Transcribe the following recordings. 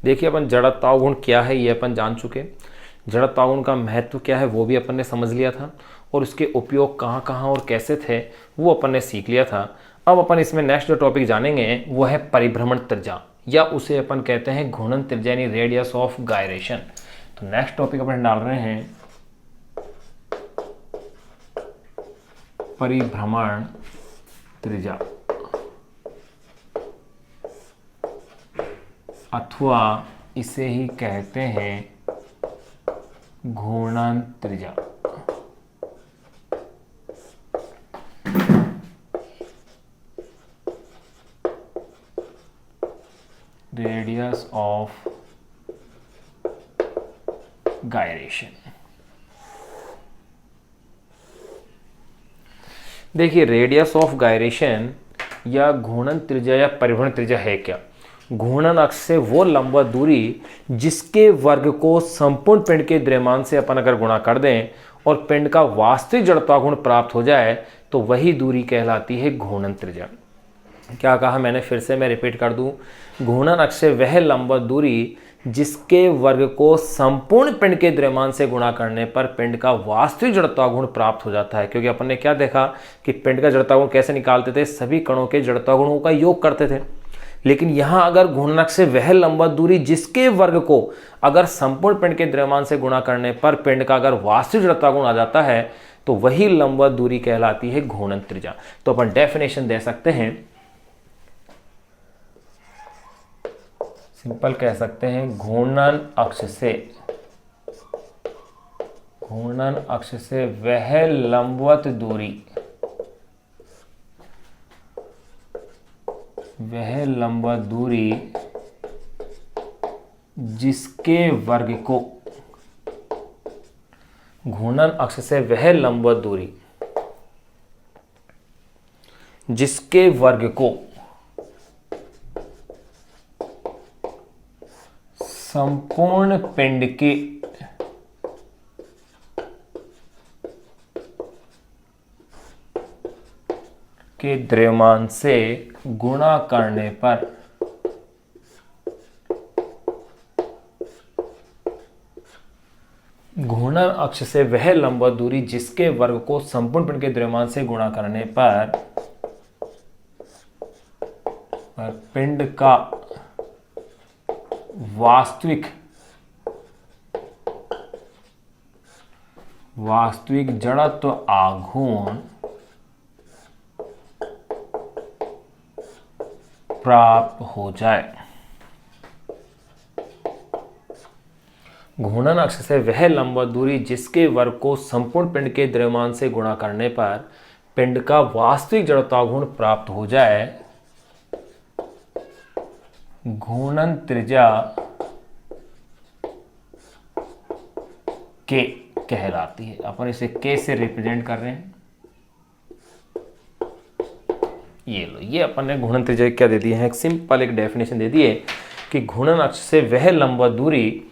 देखिए अपन जड़त्वाव गुण क्या है ये अपन जान चुके, जड़त्वाव गुण का महत्व क्या है वो भी अपन ने समझ लिया था, और उसके उपयोग कहाँ कहाँ और कैसे थे वो अपन ने सीख लिया था। अब अपन इसमें नेक्स्ट जो टॉपिक जानेंगे वो है परिभ्रमण त्रिज्या, या उसे अपन कहते हैं घूर्णन त्रिज्या यानी रेडियस ऑफ गायरेशन। तो नेक्स्ट टॉपिक अपन डाल रहे हैं परिभ्रमण त्रिज्या, अथवा इसे ही कहते हैं घूर्णन त्रिज्या। Radius of gyration. देखिए रेडियस ऑफ गायरेशन या घूर्णन त्रिज्या या परिभ्रमण त्रिज्या है क्या? घूर्णन अक्ष से वो लंबवत दूरी जिसके वर्ग को संपूर्ण पिंड के द्रव्यमान से अपन अगर गुणा कर दें और पिंड का वास्तविक जड़त्वाव गुण प्राप्त हो जाए तो वही दूरी कहलाती है घूर्णन त्रिज्या। क्या कहा मैंने, फिर से मैं रिपीट कर दूं, घूर्णन अक्ष से वह लंबवत दूरी जिसके वर्ग को संपूर्ण पिंड के द्रव्यमान से गुणा करने पर पिंड का वास्तविक जड़त्वाव गुण प्राप्त हो जाता है। क्योंकि अपन ने क्या देखा कि पिंड का जड़त्वाव गुण कैसे निकालते थे, सभी कणों के जड़त्वाव गुणों का योग करते थे। लेकिन यहां अगर घूर्णन अक्ष से वह लंबवत दूरी जिसके वर्ग को अगर संपूर्ण पिंड के द्रव्यमान से गुणा करने पर पिंड का अगर वास्तविक जड़त्वाव गुण आ जाता है तो वही लंबवत दूरी कहलाती है घूर्णन त्रिज्या। तो अपन डेफिनेशन दे सकते हैं, सिंपल कह सकते हैं, घूर्णन अक्ष से वह लंबवत दूरी जिसके वर्ग को, घूर्णन अक्ष से वह लंबवत दूरी जिसके वर्ग को संपूर्ण पिंड के द्रव्यमान से गुणा करने पर घूर्णन अक्ष से वह लंबवत दूरी जिसके वर्ग को संपूर्ण पिंड के द्रव्यमान से गुणा करने पर पिंड का वास्तविक जड़त्व आघूर्ण प्राप्त हो जाए। घूर्णन अक्ष से वह लंबवत दूरी जिसके वर्ग को संपूर्ण पिंड के द्रव्यमान से गुणा करने पर पिंड का वास्तविक जड़त्वाव गुण प्राप्त हो जाए, घूर्णन त्रिज्या के कहलाती है। अपन इसे के से रिप्रेजेंट कर रहे हैं। ये लो, ये अपन ने घूर्णन त्रिज्या क्या दे दी है, एक सिंपल एक डेफिनेशन दे दी है कि घूर्णन अक्ष से वह लंबवत दूरी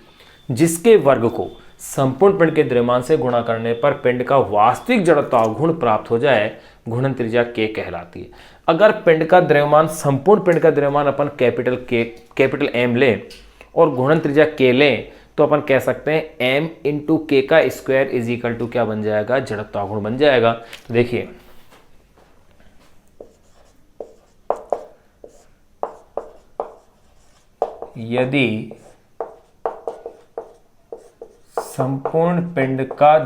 जिसके वर्ग को संपूर्ण पिंड के द्रव्यमान से गुणा करने पर पिंड का वास्तविक जड़त्वाव गुण प्राप्त हो जाए, घूर्णन त्रिज्या के कहलाती है। अगर पिंड का द्रव्यमान, संपूर्ण पिंड का द्रव्यमान अपन कैपिटल एम ले और घूर्णन त्रिज्या के लें तो अपन कह सकते हैं m इंटू के का स्क्वायर इज इक्वल टू क्या बन जाएगा, जड़त्वाव गुण बन जाएगा। तो देखिए यदि संपूर्ण पिंड का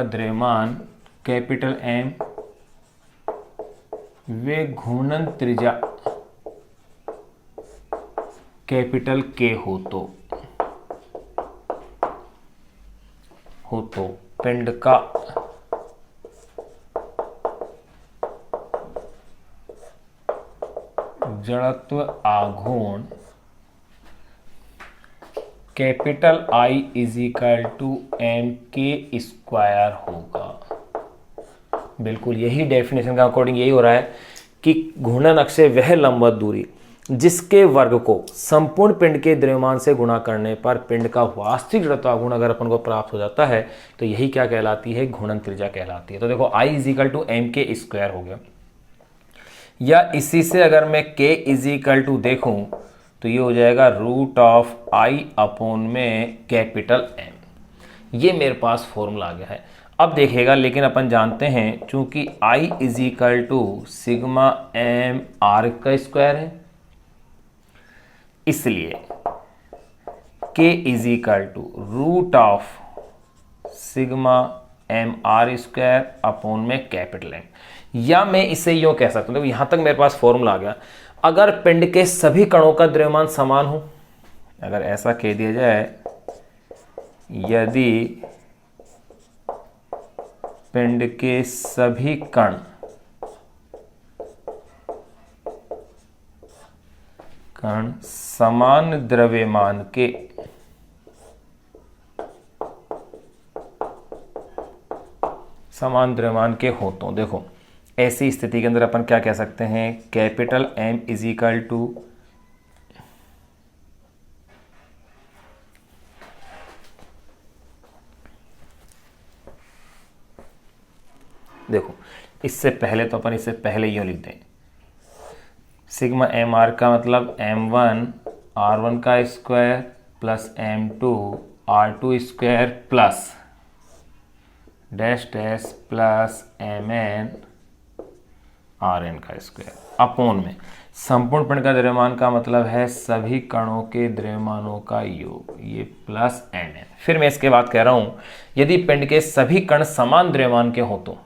द्रव्यमान कैपिटल एम वे घूर्णन त्रिज्या कैपिटल के हो तो पिंड का जड़त्व आघूर्ण capital I is equal to M K square होगा। बिल्कुल यही डेफिनेशन का अकॉर्डिंग यही हो रहा है कि घूर्णन अक्ष से वह लंबवत दूरी जिसके वर्ग को संपूर्ण पिंड के द्रव्यमान से गुणा करने पर पिंड का वास्तविक जड़त्व गुण अगर अपन को प्राप्त हो जाता है तो यही क्या कहलाती है, घूर्णन त्रिज्या कहलाती है। तो देखो I is equal to M K square हो गया, या इसी से अगर मैं K इजिकल टू देखूं तो ये हो जाएगा रूट ऑफ I अपॉन में कैपिटल M। ये मेरे पास फॉर्मूला आ गया है। अब देखिएगा, लेकिन अपन जानते हैं चूंकि I is equal to sigma M R का स्क्वायर है, इसलिए K is equal to root of sigma M R square upon में कैपिटल एम। या मैं इसे यूं कह सकता हूं, देखो यहां तक मेरे पास फॉर्मूला आ गया। अगर पिंड के सभी कणों का द्रव्यमान समान हो, अगर ऐसा कह दिया जाए, यदि पिंड के सभी कण समान द्रव्यमान के हो, तो देखो ऐसी स्थिति के अंदर अपन क्या कह सकते हैं, कैपिटल M इजिकल टू देखो इससे पहले तो अपन इसे पहले यूं लिख दें, सिग्मा एम आर का मतलब M1 R1 का square plus M2 R2 square plus dash dash plus Mn Rn का स्क्वायर अपोन में संपूर्ण पिंड का द्रव्यमान का मतलब है सभी कणों के द्रव्यमानों का योग, ये प्लस Mn। फिर मैं इसके बाद कह रहा हूं, यदि पिंड के सभी कण समान द्रव्यमान के हो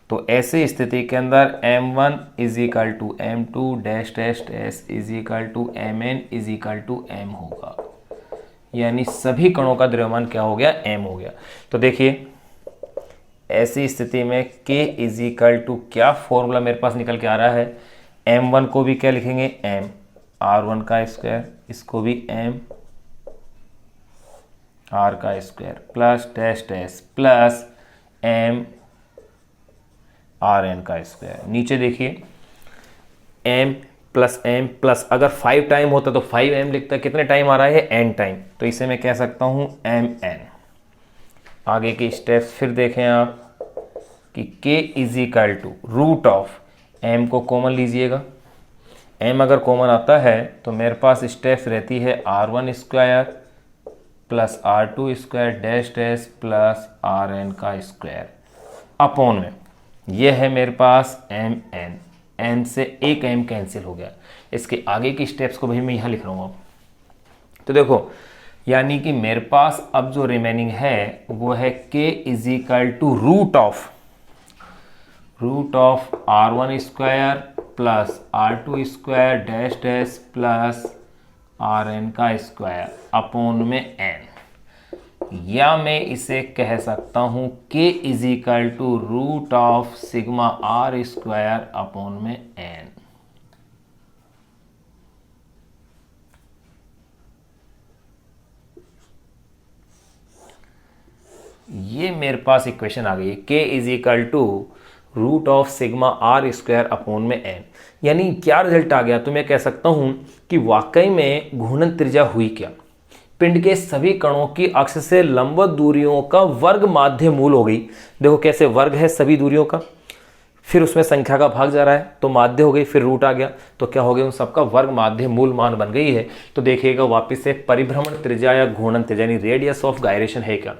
तो ऐसी स्थिति के अंदर M1 is equal to M2 dash dash dash is equal to Mn is equal to M होगा, यानी सभी कणों का द्रव्यमान क्या हो गया, M हो गया। तो देखिए ऐसी स्थिति में K इजिकल टू क्या फॉर्मूला मेरे पास निकल के आ रहा है, M1 को भी क्या लिखेंगे, M R1 का स्क्वायर, इसको भी M R का square plus dash dash plus M Rn का स्क्वायर। नीचे देखिए M प्लस अगर 5 टाइम होता तो 5m लिखता, कितने टाइम आ रहा है, n टाइम, तो इसे मैं कह सकता हूं Mn। आगे की स्टेप्स फिर देखें आप कि K is equal to root of M को कॉमन लीजिएगा, M अगर कॉमन आता है तो मेरे पास स्टेप्स रहती है R1 square plus R2 square dash dash plus Rn का स्क्वायर अपॉन में यह है मेरे पास Mn, n से एक m कैंसिल हो गया। इसके आगे की स्टेप्स को भी मैं यहाँ लिख रहा हूँ। तो देखो यानी कि मेरे पास अब जो रिमेनिंग है वो है K is equal to root of R1 square plus R2 square dash dash plus Rn का स्क्वायर अपॉन में n, या मैं इसे कह सकता हूं K is equal to root of sigma R square upon में n। ये मेरे पास इक्वेशन आ गई है, K is equal to root of sigma R square upon में n। यानी क्या रिजल्ट आ गया, तो मैं कह सकता हूं कि वाकई में घूर्णन त्रिज्या हुई क्या, पिंड के सभी कणों की अक्ष से लंबवत दूरियों का वर्ग माध्य मूल हो गई। देखो कैसे वर्ग है सभी दूरियों का, फिर उसमें संख्या का भाग जा रहा है तो माध्य हो गई, फिर रूट आ गया तो क्या हो गया, उन सबका वर्ग माध्य मूल मान बन गई है। तो देखिएगा वापस से परिभ्रमण त्रिज्या या घूर्णन त्रिज्या यानी रेडियस ऑफ गायरेशन है क्या,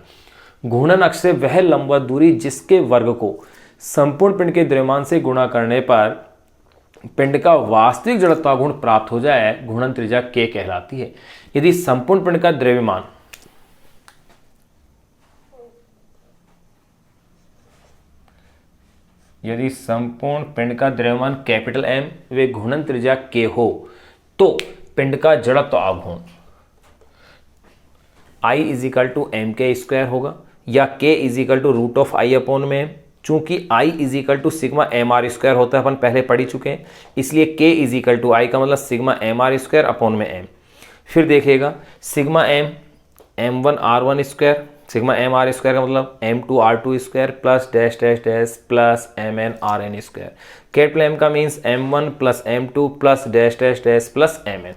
घूर्णन अक्ष से वह लंबवत दूरी जिसके वर्ग को संपूर्ण पिंड के द्रव्यमान से गुणा करने पर पिंड का वास्तविक जड़त्व गुण प्राप्त हो जाए, घूर्णन त्रिज्या K कहलाती है। यदि संपूर्ण पिंड का द्रव्यमान कैपिटल M वे घूर्णन त्रिज्या K हो तो पिंड का जड़त्व आघूर्ण I is equal to M K square होगा, या K is equal to root of I upon में, चूंकि I is equal to sigma M R square होता है, अपन पहले पढ़ ही चुके हैं, इसलिए K इजिकल टू I का मतलब sigma M R square upon में M। फिर देखिएगा sigma M M1 R1 square sigma M R square का मतलब m2r2 square plus dash dash dash plus mn/n square. Capital M का means m1 plus m2 plus dash dash dash plus mn।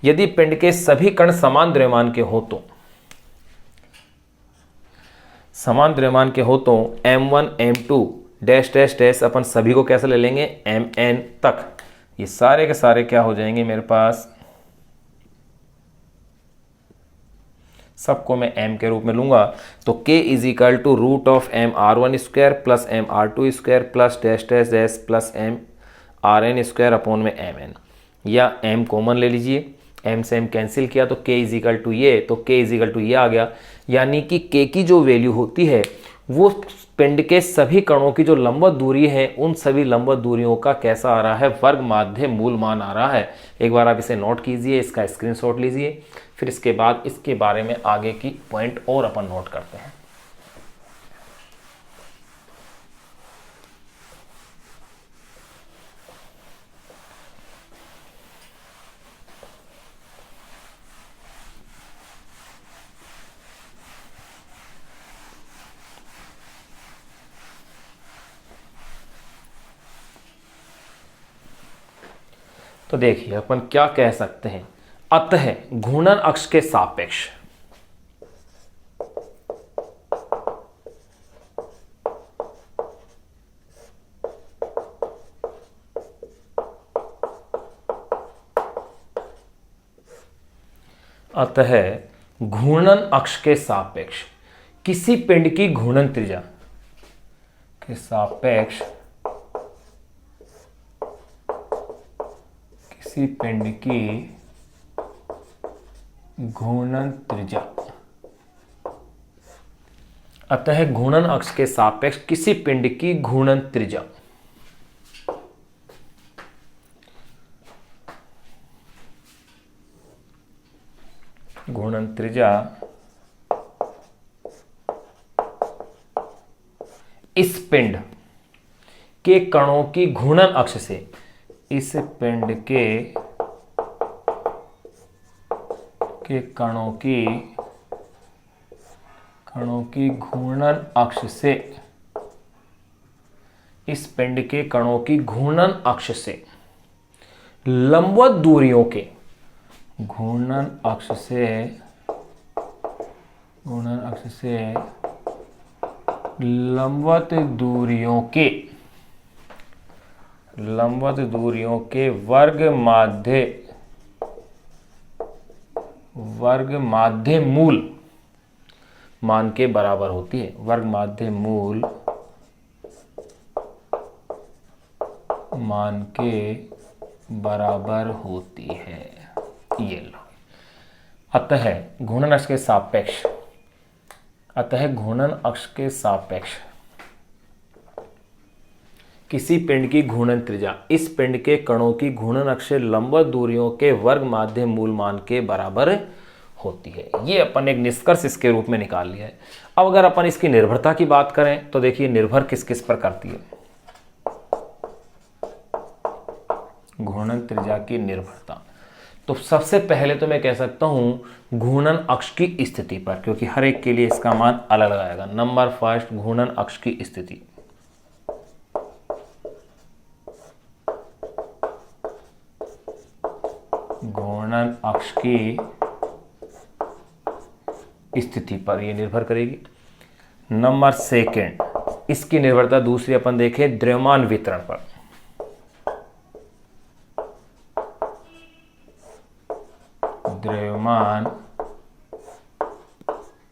यदि पिंड के सभी कण समान द्रव्यमान के हो तो m1 m2 dash dash dash अपन सभी को कैसे ले लेंगे mn तक। ये सारे के सारे क्या हो जाएंगे मेरे पास, सबको मैं m के रूप में लूंगा तो k is equal to root of mr1 square plus mr2 square plus dash dash dash plus mrn square upon में mn, या m कॉमन ले लीजिए, m से m कैंसिल किया तो k इज इक्वल टू ये, तो k इज इक्वल टू ये आ गया। यानी कि k की जो वैल्यू होती है वो पिंड के सभी कणों की जो लंबवत दूरी है उन सभी लंबवत दूरियों का कैसा आ रहा है, वर्ग माध्य मूल मान आ रहा है। एक बार आप इसे नोट कीजिए, इसका स्क्रीनशॉट लीजिए, फिर इसके बाद इसके बारे में आगे की पॉइंट और अपन नोट करते हैं। तो देखिए अपन क्या कह सकते हैं, अतः घूर्णन अक्ष के सापेक्ष किसी पिंड की घूर्णन त्रिज्या के सापेक्ष किसी पिंड की घूर्णन त्रिज्या, अतः घूर्णन अक्ष के सापेक्ष किसी पिंड की घूर्णन त्रिज्या इस पिंड के कणों की घूर्णन अक्ष से, इस पिंड के कणों की घूर्णन अक्ष से, इस पिंड के कणों की घूर्णन अक्ष से लंबवत दूरियों के घूर्णन अक्ष से लंबवत दूरियों के वर्ग माध्य मूल मान के बराबर होती है। वर्ग माध्य मूल मान के बराबर होती है। ये लो, अतः घूर्णन अक्ष के सापेक्ष किसी पिंड की घूर्णन त्रिज्या इस पिंड के कणों की घूर्णन अक्ष से लंबवत दूरियों के वर्ग माध्य मूल मान के बराबर होती है। ये अपन एक निष्कर्ष इसके रूप में निकाल लिया है। अब अगर अपन इसकी निर्भरता की बात करें तो देखिए निर्भर किस किस पर करती है। घूर्णन त्रिज्या की निर्भरता, तो सबसे पहले तो मैं कह सकता हूं घूर्णन अक्ष की स्थिति पर, क्योंकि हर एक के लिए इसका मान अलग अलग आएगा। नंबर फर्स्ट, घूर्णन अक्ष की स्थिति। घूर्णन अक्ष की स्थिति पर ये निर्भर करेगी। नंबर सेकेंड, इसकी निर्भरता दूसरी अपन देखें द्रव्यमान वितरण पर। द्रव्यमान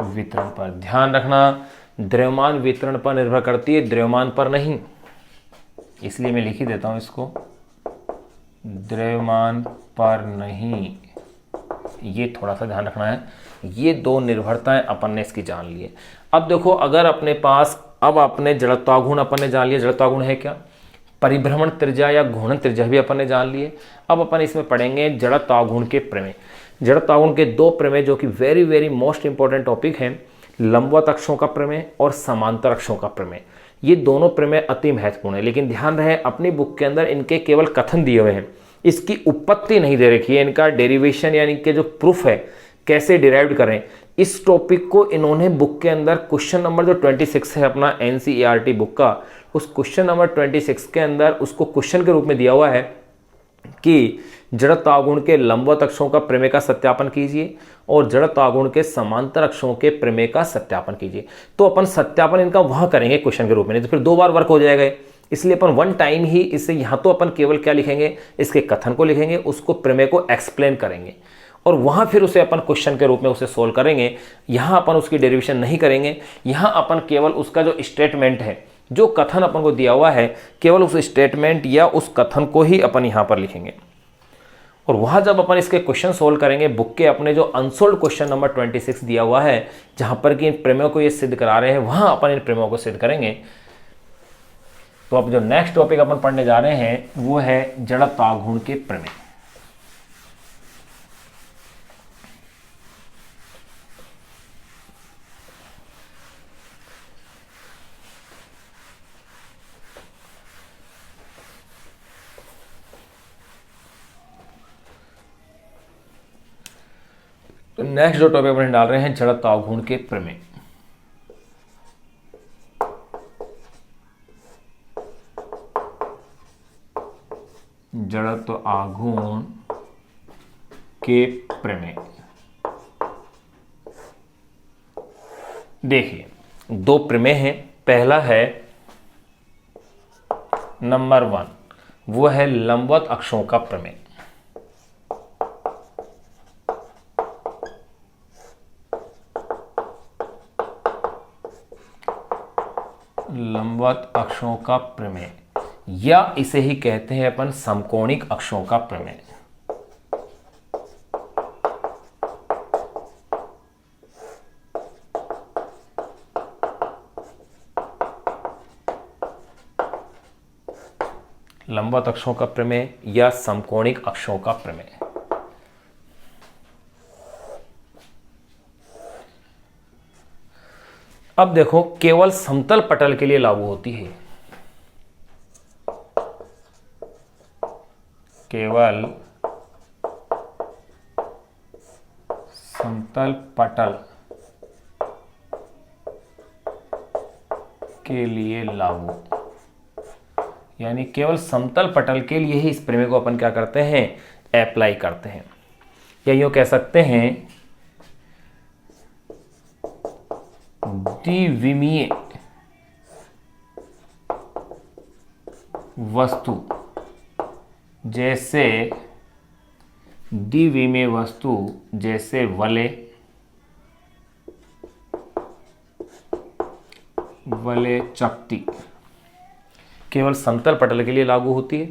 वितरण पर ध्यान रखना, द्रव्यमान वितरण पर निर्भर करती है, द्रव्यमान पर नहीं। इसलिए मैं लिख ही देता हूं इसको, द्रव्यमान पर नहीं। ये थोड़ा सा ध्यान रखना है। ये दो निर्भरताएं अपन ने इसकी जान ली है। अब देखो, अगर अपने पास, अब अपने जड़त्वाघूर्ण अपन ने जान लिया, जड़त्वाघूर्ण है क्या, परिभ्रमण त्रिज्या या घूर्णन त्रिज्या भी अपन ने जान लिए। अब अपन इसमें पढ़ेंगे जड़त्वाघूर्ण के प्रमेय। जड़त्वाघूर्ण के दो प्रमेय जो कि very very most important topic हैं, लंबवत अक्षों का प्रमेय और समांतर अक्षों का प्रमेय। ये दोनों प्रमेय अति महत्वपूर्ण है, लेकिन ध्यान रहे अपनी बुक के अंदर इनके केवल कथन दिए हुए हैं, इसकी उत्पत्ति नहीं दे रखी है। इनका डेरिवेशन यानी इनके जो प्रूफ है कैसे डिराइव करें, इस टॉपिक को इन्होंने बुक के अंदर क्वेश्चन नंबर जो 26 है अपना एनसीईआरटी बुक का, उस क्वेश्चन नंबर 26 के अंदर उसको क्वेश्चन के रूप में दिया हुआ है कि जड़त्व आघूर्ण के लंबवत अक्षों का प्रमेय का सत्यापन कीजिए और जड़त्व आघूर्ण के समांतर अक्षों के प्रमेय का सत्यापन कीजिए। तो अपन सत्यापन इनका वहां करेंगे क्वेश्चन के रूप में, नहीं तो फिर 2 बार वर्क हो जाएगा, इसलिए अपन वन टाइम ही इसे यहां तो अपन केवल क्या लिखेंगे, इसके कथन को लिखेंगे, उसको प्रमेय को एक्सप्लेन करेंगे और वहां फिर उसे अपन क्वेश्चन के रूप में उसे सोल्व करेंगे। यहां अपन उसकी डेरिवेशन नहीं करेंगे, यहां अपन केवल उसका जो स्टेटमेंट है, जो कथन अपन को दिया हुआ है, केवल उस स्टेटमेंट या उस कथन को ही अपन यहां पर लिखेंगे। और वहां जब अपन इसके क्वेश्चन सोल्व करेंगे, बुक के अपने जो अनसोल्ड क्वेश्चन नंबर 26 दिया हुआ है, जहां पर कि इन प्रमेयों को ये सिद्ध करा रहे हैं, वहां अपन इन प्रमेयों को सिद्ध करेंगे। तो अब जो नेक्स्ट टॉपिक अपन पढ़ने जा रहे हैं वो है जड़त्व आघूर्ण के प्रमेय। तो नेक्स्ट जो टॉपिक अपन डाल रहे हैं जड़त्व आघूर्ण के प्रमेय। जड़त्व आघूर्ण के प्रमेय। देखिए 2 प्रमेय हैं। पहला है नंबर 1, वो है लंबवत अक्षों का प्रमेय। लंबवत अक्षों का प्रमेय, या इसे ही कहते हैं अपन समकोणिक अक्षों का प्रमेय। लंबवत अक्षों का प्रमेय या समकोणिक अक्षों का प्रमेय। अब देखो, केवल समतल पटल के लिए लागू होती है। केवल समतल पटल के लिए लागू, यानी केवल समतल पटल के लिए ही इस प्रमेय को अपन क्या करते हैं, अप्लाई करते हैं। या यूं कह सकते हैं द्विविमीय वस्तु जैसे द्विविमीय वस्तु जैसे वलय चकती केवल समतल पटल के लिए लागू होती है।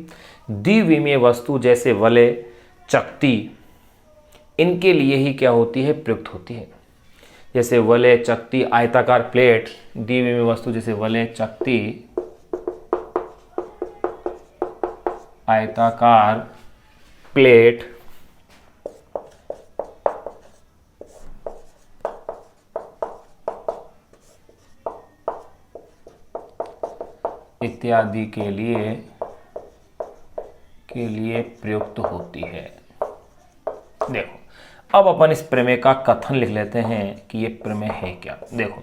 द्विविमीय वस्तु जैसे वलय चकती इनके लिए ही क्या होती है, प्रयुक्त होती है। जैसे वलय चकती आयताकार प्लेट, द्विविमीय वस्तु जैसे वलय चकती आयताकार प्लेट इत्यादि के लिए प्रयुक्त होती है। देखो, अब अपन इस प्रमेय का कथन लिख लेते हैं कि ये प्रमेय है क्या। देखो,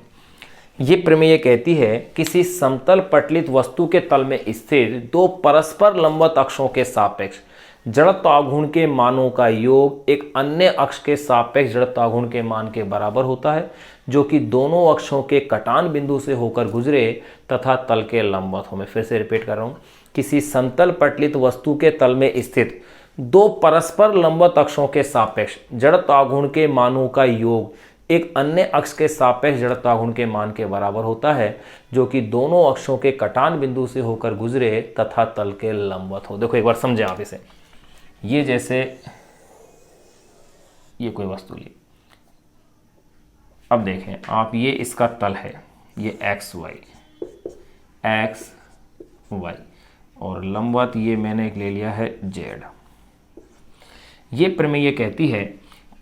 ये प्रमेय कहती है किसी समतल पटलित वस्तु के तल में स्थित 2 परस्पर लंबवत अक्षों के सापेक्ष जड़त्व आघूर्ण के मानों का योग एक अन्य अक्ष के सापेक्ष जड़त्व आघूर्ण के मान के बराबर होता है, जो कि दोनों अक्षों के कटान बिंदु से होकर गुजरे तथा तल के लंबवत हो। मैं फिर से रिपीट कर रहा हूं, किसी समतल पटलित वस्तु के तल में स्थित 2 परस्पर लंबवत अक्षों के सापेक्ष जड़त्व आघूर्ण के मानों का योग एक अन्य अक्ष के सापेक्ष जड़त्व आघूर्ण के मान के बराबर होता है, जो कि दोनों अक्षों के कटान बिंदु से होकर गुजरे तथा तल के लंबवत हो। देखो एक बार समझे आप इसे। ये जैसे ये कोई वस्तु ली, अब देखें आप, ये इसका तल है, ये एक्स वाई और लंबवत ये मैंने एक ले लिया है जेड। ये प्रमेय ये कहती है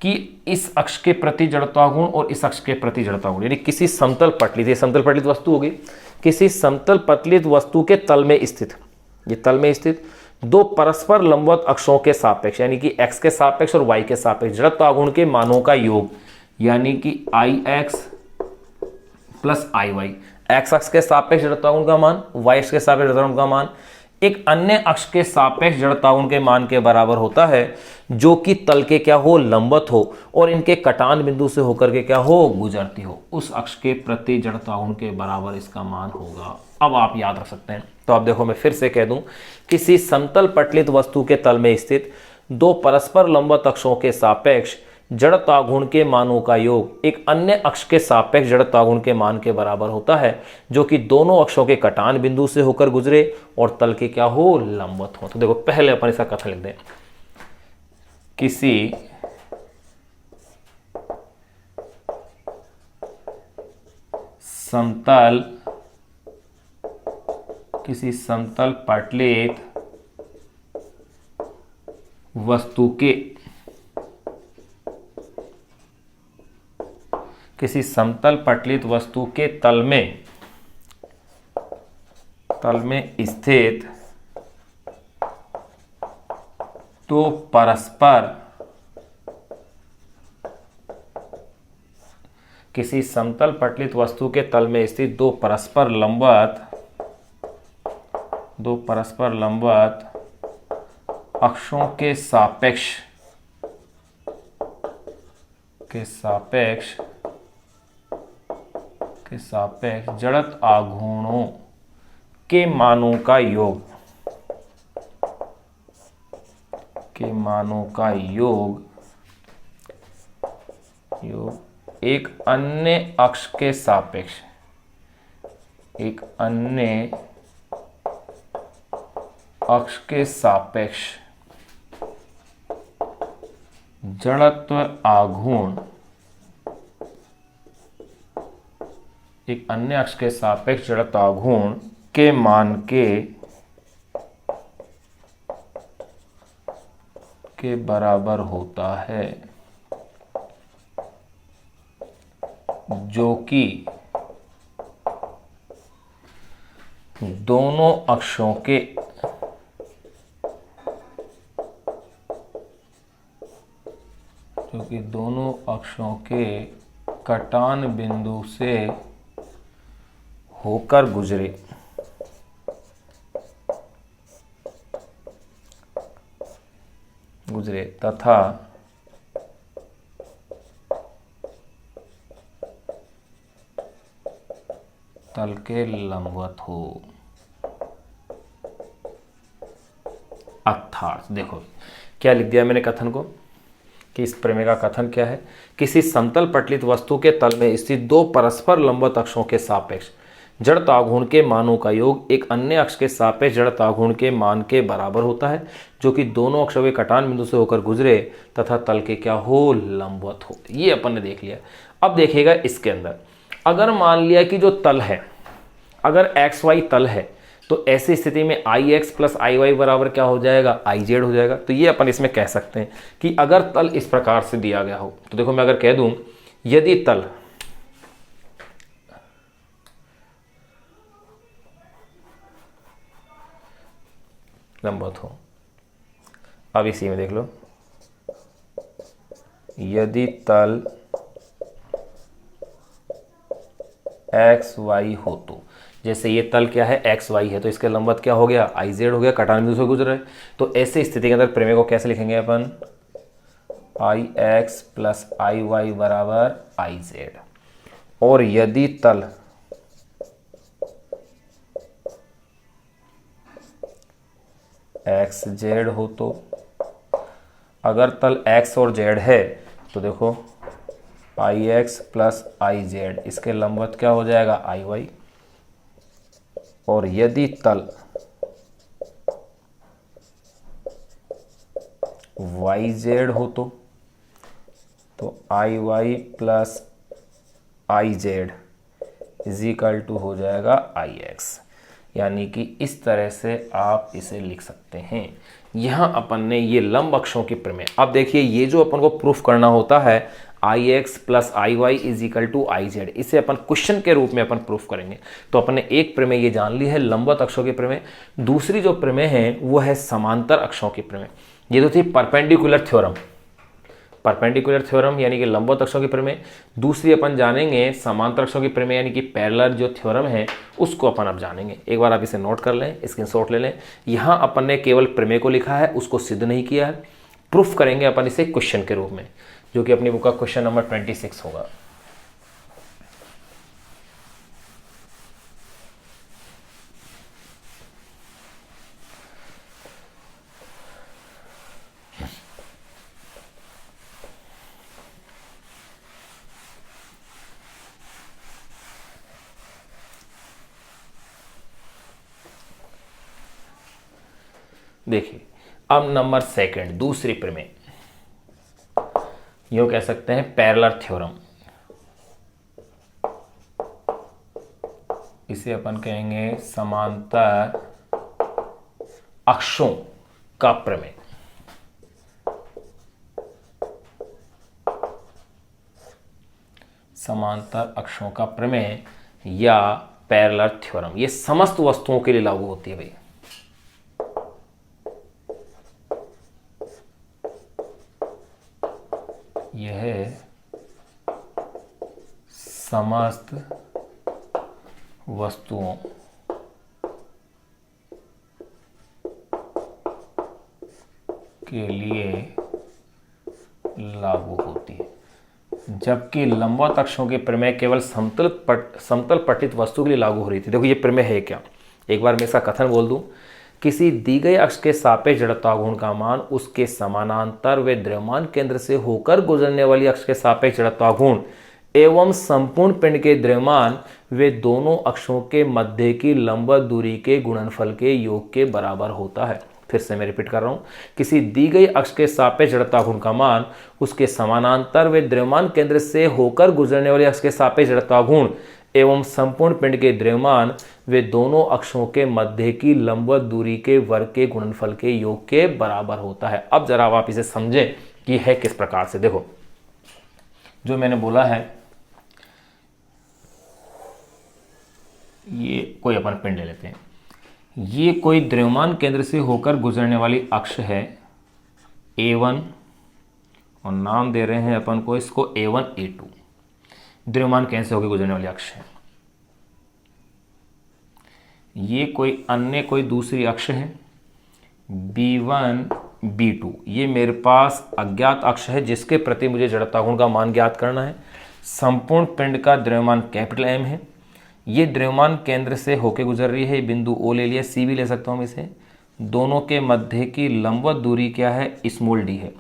कि इस अक्ष के प्रति जड़त्वाघूर्ण और इस अक्ष के प्रति जड़त्वाघूर्ण, यानी किसी समतल पटलित वस्तु होगी, किसी समतल पटलित वस्तु के तल में स्थित, ये तल में स्थित 2 परस्पर लंबवत अक्षों के सापेक्ष, यानी कि x के सापेक्ष और y के सापेक्ष जड़त्वाघूर्ण के मानों का योग यानी कि आई X plus I Y, x अक्ष के सापेक्ष जड़त्वागुण का मान, वाई अक्ष के सापेक्ष जड़त्वागुण का मान एक अन्य अक्ष के सापेक्ष जड़त्वागुण के मान के बराबर होता है, जो कि तल के क्या हो, लंबवत हो और इनके कटान बिंदु से होकर के क्या हो, गुजरती हो, उस अक्ष के प्रति जड़त्वागुण के बराबर इसका मान होगा। अब आप याद रख सकते हैं। तो अब देखो मैं फिर से कह दूं, किसी समतल पटलित वस्तु के तल में स्थित दो परस्पर लंबवत अक्षों के सापेक्ष जड़त्वागुण के मानों का योग एक अन्य अक्ष के सापेक्ष जड़त्वागुण के मान के बराबर होता है, जो कि दोनों अक्षों के कटान बिंदु से होकर गुजरे और तल के क्या हो, लंबवत हो। तो देखो पहले अपन इसका कथन लिख दें, किसी समतल पटलित वस्तु के किसी समतल पटलित वस्तु के तल में स्थित तो परस्पर किसी समतल पटलित वस्तु के तल में स्थित दो परस्पर लंबवत अक्षों के सापेक्ष जड़त आघूर्णों के मानों का योग एक अन्य अक्ष के सापेक्ष जड़त्व आघूर्ण एक अन्य अक्ष के सापेक्ष जड़त्व आघूर्ण के मान के बराबर होता है, जो कि दोनों अक्षों के कटान बिंदु से होकर गुजरे तथा तल के लंबवत हो। अर्थात देखो क्या लिख दिया मैंने कथन को, कि इस प्रमेय का कथन क्या है, किसी समतल पटलित वस्तु के तल में स्थित दो परस्पर लंबवत अक्षों के सापेक्ष जड़त्वाघूर्ण के मानों का योग एक अन्य अक्ष के सापेक्ष जड़त्वाघूर्ण के मान के बराबर होता है, जो कि दोनों अक्षों के कटान बिंदु से होकर गुजरे तथा तल के क्या हो, लंबवत हो। ये अपन ने देख लिया। अब देखिएगा इसके अंदर, अगर मान लिया कि जो तल है, अगर एक्स वाई तल है, तो ऐसी स्थिति में आई एक्स प्लस आई वाई बराबर क्या हो जाएगा, आई जेड हो जाएगा। तो ये अपन इसमें कह सकते हैं कि अगर तल इस प्रकार से दिया गया हो, तो देखो मैं अगर कह दूं यदि तल लंबवत हो, अब इसी में देख लो, यदि तल एक्स वाई हो, तो जैसे ये तल क्या है, एक्स वाई है, तो इसके लंबवत क्या हो गया, आई जेड हो गया, कटान बिंदु से गुजर रहे। तो ऐसे स्थिति के अंदर प्रमेय को कैसे लिखेंगे अपन, आई एक्स प्लस आई वाई बराबर आई जेड। और यदि तल एक्स जेड हो, तो अगर तल एक्स और जेड है तो देखो आई एक्स प्लस आई जेड, इसके लंबवत क्या हो जाएगा, आई वाई। और यदि तल वाई जेड हो, तो I Y plus I Z is equal to हो जाएगा आई एक्स। यानी कि इस तरह से आप इसे लिख सकते हैं। यहां अपन ने ये लंब अक्षों की प्रमेय, अब देखिए ये जो अपन को प्रूफ करना होता है I X plus I Y is equal to I Z, इसे अपन क्वेश्चन के रूप में अपन प्रूफ करेंगे। तो अपन ने एक प्रमेय ये जान ली है लंबवत अक्षों की प्रमेय। दूसरी जो प्रमेय है वो है समांतर अक्षों की प्रमेय। ये तो थी परपेंडिकुलर थ्योरम। परपेंडिकुलर थ्योरम यानी कि लंबवत अक्षों की प्रमेय। दूसरी अपन जानेंगे समांतर अक्षों की प्रमेय यानी कि पैरेलल जो थ्योरम है उसको अपन अब जानेंगे। एक बार आप इसे नोट कर लें, स्क्रीनशॉट ले लें। यहाँ अपन ने केवल प्रमेय को लिखा है, उसको सिद्ध नहीं किया है। प्रूफ करेंगे अपन इसे क्वेश्चन के रूप में, जो कि अपनी बुक का क्वेश्चन नंबर 26 होगा। देखिए अब नंबर सेकंड, दूसरी प्रमेय, यूं कह सकते हैं पैरेलल थ्योरम। इसे अपन कहेंगे समांतर अक्षों का प्रमेय। समांतर अक्षों का प्रमेय या पैरेलल थ्योरम, ये समस्त वस्तुओं के लिए लागू होती है भाई। यह समस्त वस्तुओं के लिए लागू होती है, जबकि लंबवत अक्षों की प्रमेय केवल समतल पट्टित वस्तु के लिए लागू हो रही थी। देखो ये प्रमेय है क्या, एक बार मैं इसका कथन बोल दूं। किसी दी गई अक्ष के सापेक्ष जड़ता गुण का मान उसके समानांतर व द्रव्यमान केंद्र से होकर गुजरने वाली अक्ष के सापेक्ष जड़ता गुण एवं संपूर्ण पिंड के द्रव्यमान वे दोनों अक्षों के मध्य की लंबवत दूरी के गुणनफल के योग के बराबर होता है। फिर से मैं रिपीट कर रहा हूं, किसी दी गई अक्ष के सापेक्ष जड़ता गुण का मान उसके समानांतर व द्रव्यमान केंद्र से होकर गुजरने वाली अक्ष के सापेक्ष जड़ता गुण एवं संपूर्ण पिंड के द्रव्यमान वे दोनों अक्षों के मध्य की लंबवत दूरी के वर्ग के गुणनफल के योग के बराबर होता है। अब जरा आप इसे समझें कि है किस प्रकार से। देखो जो मैंने बोला है, ये कोई अपन पिंड ले लेते हैं, ये कोई द्रव्यमान केंद्र से होकर गुजरने वाली अक्ष है A1 और नाम दे रहे हैं अपन को इसको A1 A2, द्रव्यमान केंद्र से होकर गुजरने वाली अक्ष है। ये कोई दूसरी अक्ष है B1 B2, ये मेरे पास अज्ञात अक्ष है जिसके प्रति मुझे जड़ता गुण का मान ज्ञात करना है। संपूर्ण पिंड का द्रव्यमान कैपिटल M है, ये द्रव्यमान केंद्र से होके गुजर रही है, बिंदु O ले लिया, C भी ले सकता हूँ इसे। दोनों के मध्य की लंबवत दूरी क्या है, स्मॉल d है।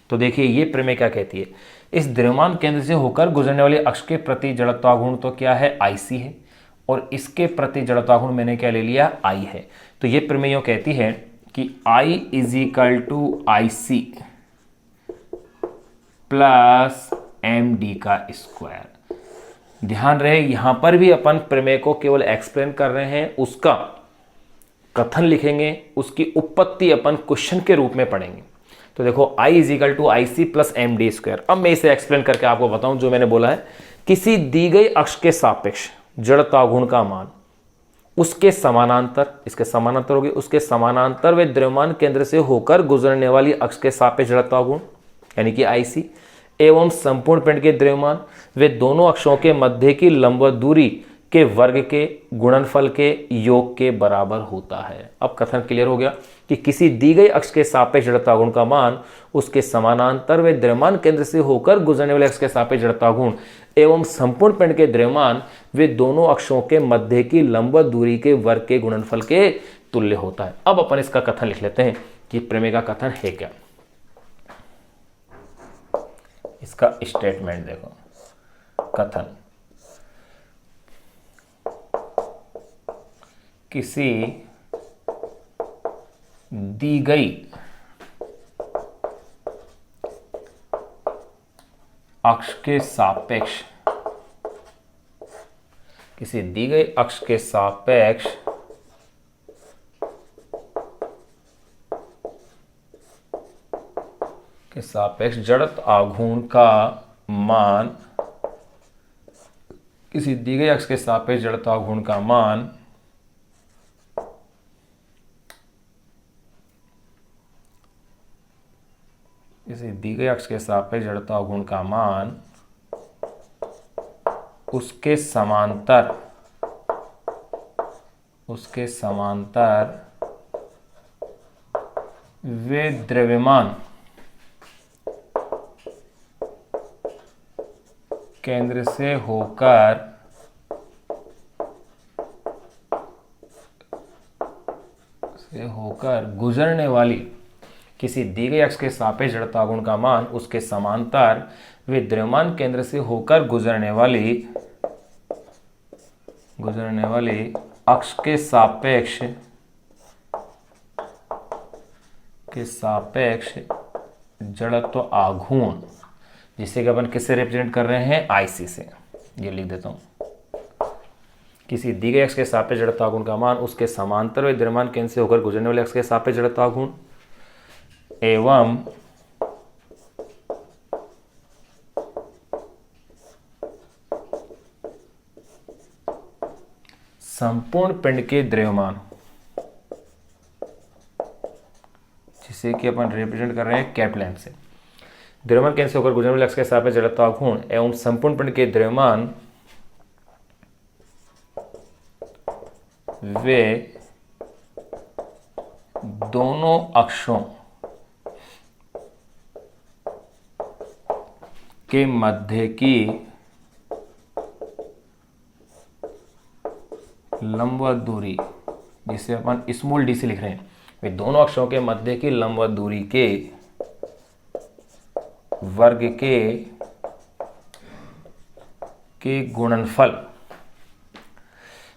तो देखिए ये प्रमेय क्या कहती है, इस द्रव्यमान केंद्र से होकर गुजरने वाले अक्ष के प्रति जड़ता गुण तो क्या है, IC है, और इसके प्रति जड़ता गुण मैंने क्या ले लिया, I है। तो ये प्रमेय कहती है कि I = IC प्लस MD का स्क्वायर। ध्यान रहे यहां पर भी अपन प्रमेय को केवल एक्सप्लेन कर रहे हैं, उसका कथन लिखेंगे, उसकी उत्पत्ति अपन क्वेश्चन के रूप में पढ़ेंगे। तो देखो I = IC प्लस MD²। अब मैं इसे एक्सप्लेन करके आपको बताऊं जो मैंने बोला है, किसी दी गई अक्ष के सापेक्ष जड़ता गुण का मान उसके समानांतर, इसके समानांतर होगी, उसके समानांतर व द्रव्यमान केंद्र से होकर गुजरने वाली अक्ष के सापेक्ष जड़ता गुण यानी कि IC एवं संपूर्ण पिंड के द्रव्यमान वे दोनों अक्षों के मध्य की लंबवत दूरी के वर्ग के गुणनफल के योग के बराबर होता है। अब कथन क्लियर हो गया कि किसी दी गई अक्ष के सापेक्ष जड़ता गुण का मान उसके समानांतर व द्रव्यमान केंद्र से होकर गुजरने वाले अक्ष के सापेक्ष जड़ता गुण एवं संपूर्ण पिंड के द्रव्यमान वे दोनों अक्षों के मध्य की लंबवत दूरी के वर्ग के गुणनफल के तुल्य होता है। अब अपन इसका कथन लिख लेते हैं कि प्रमेय का कथन है क्या। इसका स्टेटमेंट देखो, कथन, किसी दी गई अक्ष के सापेक्ष, किसी दी गई अक्ष के सापेक्ष जड़त आघूर्ण का मान, किसी दी गई अक्ष के सापेक्ष जड़त आघूर्ण का मान किसी दी गई अक्ष के सापेक्ष जड़ता गुण का मान उसके समांतर वे द्रव्यमान केंद्र से होकर गुजरने वाली किसी दी गई अक्ष के सापेक्ष जड़ता गुण का मान उसके समांतर वे द्रव्यमान केंद्र से होकर गुजरने वाली अक्ष के सापेक्ष जड़त्व आघूर्ण, जिसे कि अपन किससे रिप्रेजेंट कर रहे हैं, आईसी से। ये लिख देता हूं, किसी दी गई अक्ष के सापेक्ष जड़ता गुण का मान उसके समांतर व द्रव्यमान केंद्र से होकर गुजरने वाले अक्ष के सापेक्ष जड़ता गुण एवं संपूर्ण पिंड के द्रव्यमान, जिसे कि अपन रिप्रेजेंट कर रहे हैं कैपिटल एम से, द्रव्यमान केंद्र से होकर गुजरने वाले अक्ष के सापेक्ष जड़ता गुण एवं संपूर्ण पिंड के द्रव्यमान वे दोनों अक्षों के मध्य की लंबवत दूरी, जिसे अपन स्मॉल डी से लिख रहे हैं, वे दोनों अक्षों के मध्य की लंबवत दूरी के वर्ग के गुणनफल,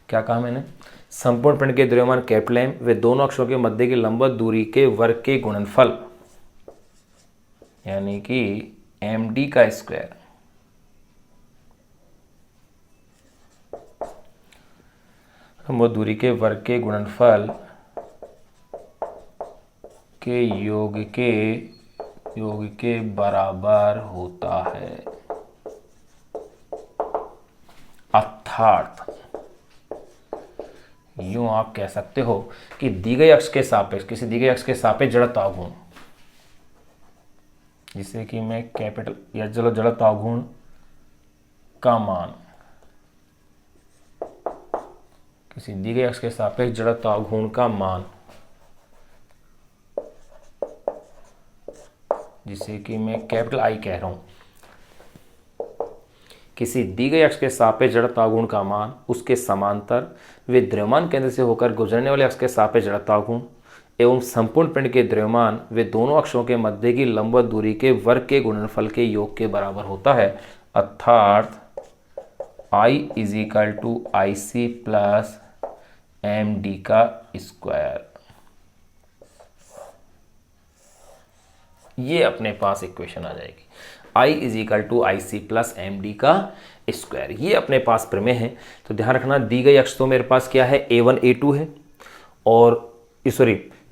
क्या कहा मैंने, संपूर्ण पिंड के द्रव्यमान कैपिटल एम वे दोनों अक्षों के मध्य की लंबवत दूरी के वर्ग के गुणनफल, यानी कि एम डी का स्क्वायर, लंबवत दूरी के वर्ग के गुणनफल के योग के बराबर होता है। अर्थात यूं आप कह सकते हो कि दी गई अक्ष के सापेक्ष, किसी दी गई अक्ष के सापेक्ष जड़त्व आघूर्ण, जिसे कि मैं कैपिटल या चलो जड़त्व आघूर्ण का मान, किसी दी गई अक्ष के सापेक्ष जड़त्व आघूर्ण का मान, जिसे कि मैं कैपिटल आई कह रहा हूं, किसी दी गई अक्ष के सापेक्ष जड़त्व आघूर्ण का मान उसके समांतर वे द्रव्यमान केंद्र से होकर गुजरने वाले अक्ष के सापेक्ष जड़त्व आघूर्ण एवं संपूर्ण पिंड के द्रव्यमान वे दोनों अक्षों के मध्य की लंबवत दूरी के वर्ग के गुणनफल के योग के बराबर होता है। अर्थात I = IC प्लस MD का स्क्वायर। ये अपने पास इक्वेशन आ जाएगी, I = IC प्लस MD का स्क्वायर। ये अपने पास प्रमेय है। तो ध्यान रखना, दी गई अक्ष तो मेरे पास क्या है, A1 A2 है, और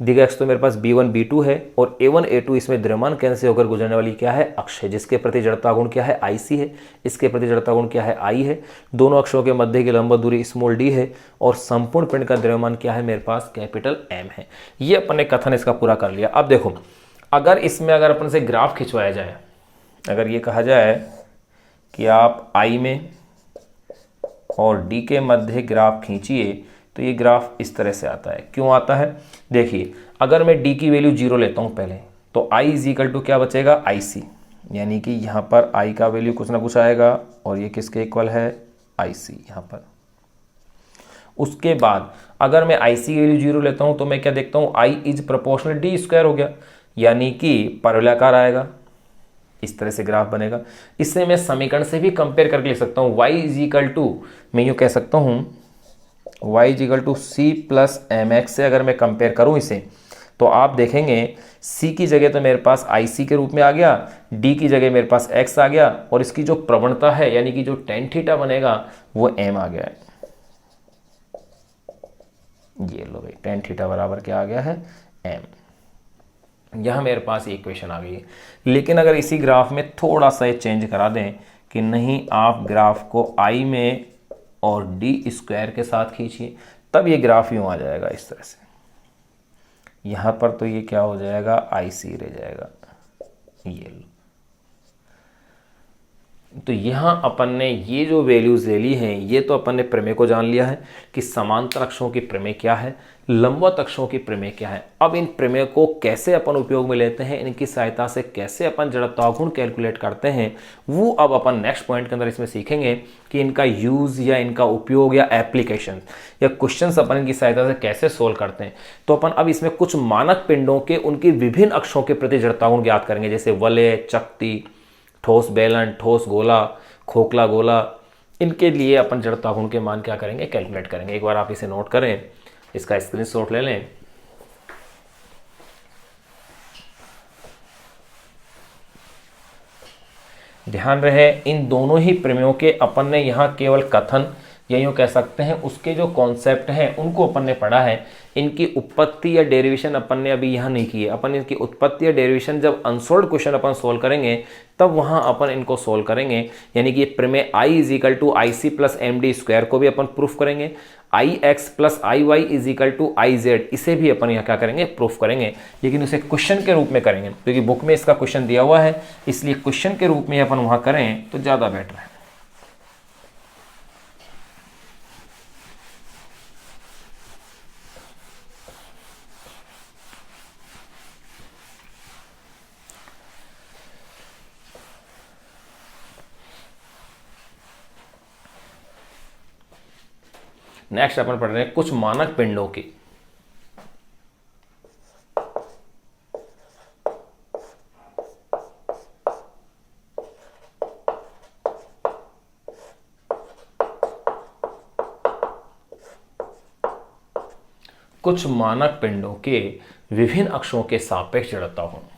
दी गई अक्ष तो मेरे पास B1 B2 है, और A1 A2 इसमें द्रव्यमान केंद्र से होकर गुजरने वाली क्या है, अक्ष है, जिसके प्रति जड़ता गुण क्या है, IC है, इसके प्रति जड़ता गुण क्या है, I है, दोनों अक्षों के मध्य की लंबवत दूरी स्मॉल d है, और संपूर्ण पिंड का द्रव्यमान क्या है मेरे पास, कैपिटल M है। ये अपन ने कथन इसका पूरा कर लिया। अब देखो, अगर इसमें अगर अपन से ग्राफ खिंचवाया जाए, अगर ये कहा जाए कि आप I में और D के मध्य ग्राफ खींचिए, तो ये ग्राफ इस तरह से आता है। क्यों आता है, देखिए, अगर मैं D की वैल्यू 0 लेता हूं पहले, तो I = क्या बचेगा, IC, यानी कि यहां पर I का वैल्यू कुछ ना कुछ आएगा, और ये किसके इक्वल है, IC यहां पर। उसके बाद अगर मैं IC की वैल्यू 0 लेता हूं, तो मैं क्या देखता हूं, I = D² हो गया, यानी कि परवलयाकार आएगा, इस तरह से ग्राफ बनेगा। इससे मैं समीकरण से भी कंपेयर करके लिख सकता हूं, मैं यूं कह सकता हूं y = C + mx से अगर मैं कंपेयर करूं इसे, तो आप देखेंगे C की जगह तो मेरे पास IC के रूप में आ गया, D की जगह मेरे पास x आ गया, और इसकी जो प्रवणता है यानी कि जो tan थीटा बनेगा वो m आ गया है। ये लो भाई, tan थीटा बराबर क्या आ गया है, m। यह मेरे पास इक्वेशन आ गई है। लेकिन अगर इसी ग्राफ में थोड़ा सा चेंज करा दें कि नहीं, आप ग्राफ को I में और D² के साथ खींचिए, तब ये ग्राफ यूं आ जाएगा इस तरह से। यहां पर तो ये क्या हो जाएगा, IC रह जाएगा, ये लो। तो यहाँ अपन ने ये जो वैल्यूज ले ली हैं, ये तो अपन ने प्रमेय को जान लिया है कि समांतर अक्षों की प्रमेय क्या है, लंबवत अक्षों की प्रमेय क्या है। अब इन प्रमेय को कैसे अपन उपयोग में लेते हैं, इनकी सहायता से कैसे अपन जड़त्वाघूर्ण कैलकुलेट करते हैं, वो अब अपन नेक्स्ट पॉइंट के अंदर इसमें सीखेंगे कि इनका यूज या इनका उपयोग या एप्लीकेशन या क्वेश्चन अपन इनकी सहायता से कैसे सोल्व करते हैं। तो अपन अब इसमें कुछ मानक पिंडों के उनकी विभिन्न अक्षों के प्रति जड़त्वाघूर्ण ज्ञात करेंगे, जैसे वलय, चकती, ठोस बेलन, ठोस गोला, खोखला गोला। इनके लिए अपन जड़त्वाघूर्ण के मान क्या करेंगे, कैलकुलेट करेंगे। एक बार आप इसे नोट करें, इसका स्क्रीनशॉट ले लें। ध्यान रहे इन दोनों ही प्रमेयों के अपन ने यहाँ केवल कथन या यूँ कह सकते हैं उसके जो कॉन्सेप्ट हैं उनको अपन ने पढ़ा है। इनकी उत्पत्ति या डेरिवेशन अपन ने अभी यहाँ नहीं की है। अपन इनकी उत्पत्ति या डेरिवेशन जब अनसोल्व्ड क्वेश्चन अपन सोल्व करेंगे तब वहाँ अपन इनको सोल्व करेंगे। यानी कि प्रमेय I is equal to I C plus M D square को भी अपन प्रूफ करेंगे, I X plus I Y is equal to I Z, इसे भी अपन यहाँ क्या करेंगे, प्रूफ करेंगे। लेकिन उसे क्वेश्चन के रूप में करेंगे क्योंकि बुक में इसका क्वेश्चन दिया हुआ है, इसलिए क्वेश्चन के रूप में अपन वहाँ करें तो ज़्यादा बेटर है। नेक्स्ट अपन पढ़ रहे हैं कुछ मानक पिंडों की। कुछ मानक पिंडों के विभिन्न अक्षों के सापेक्ष जड़त्वाघूर्ण।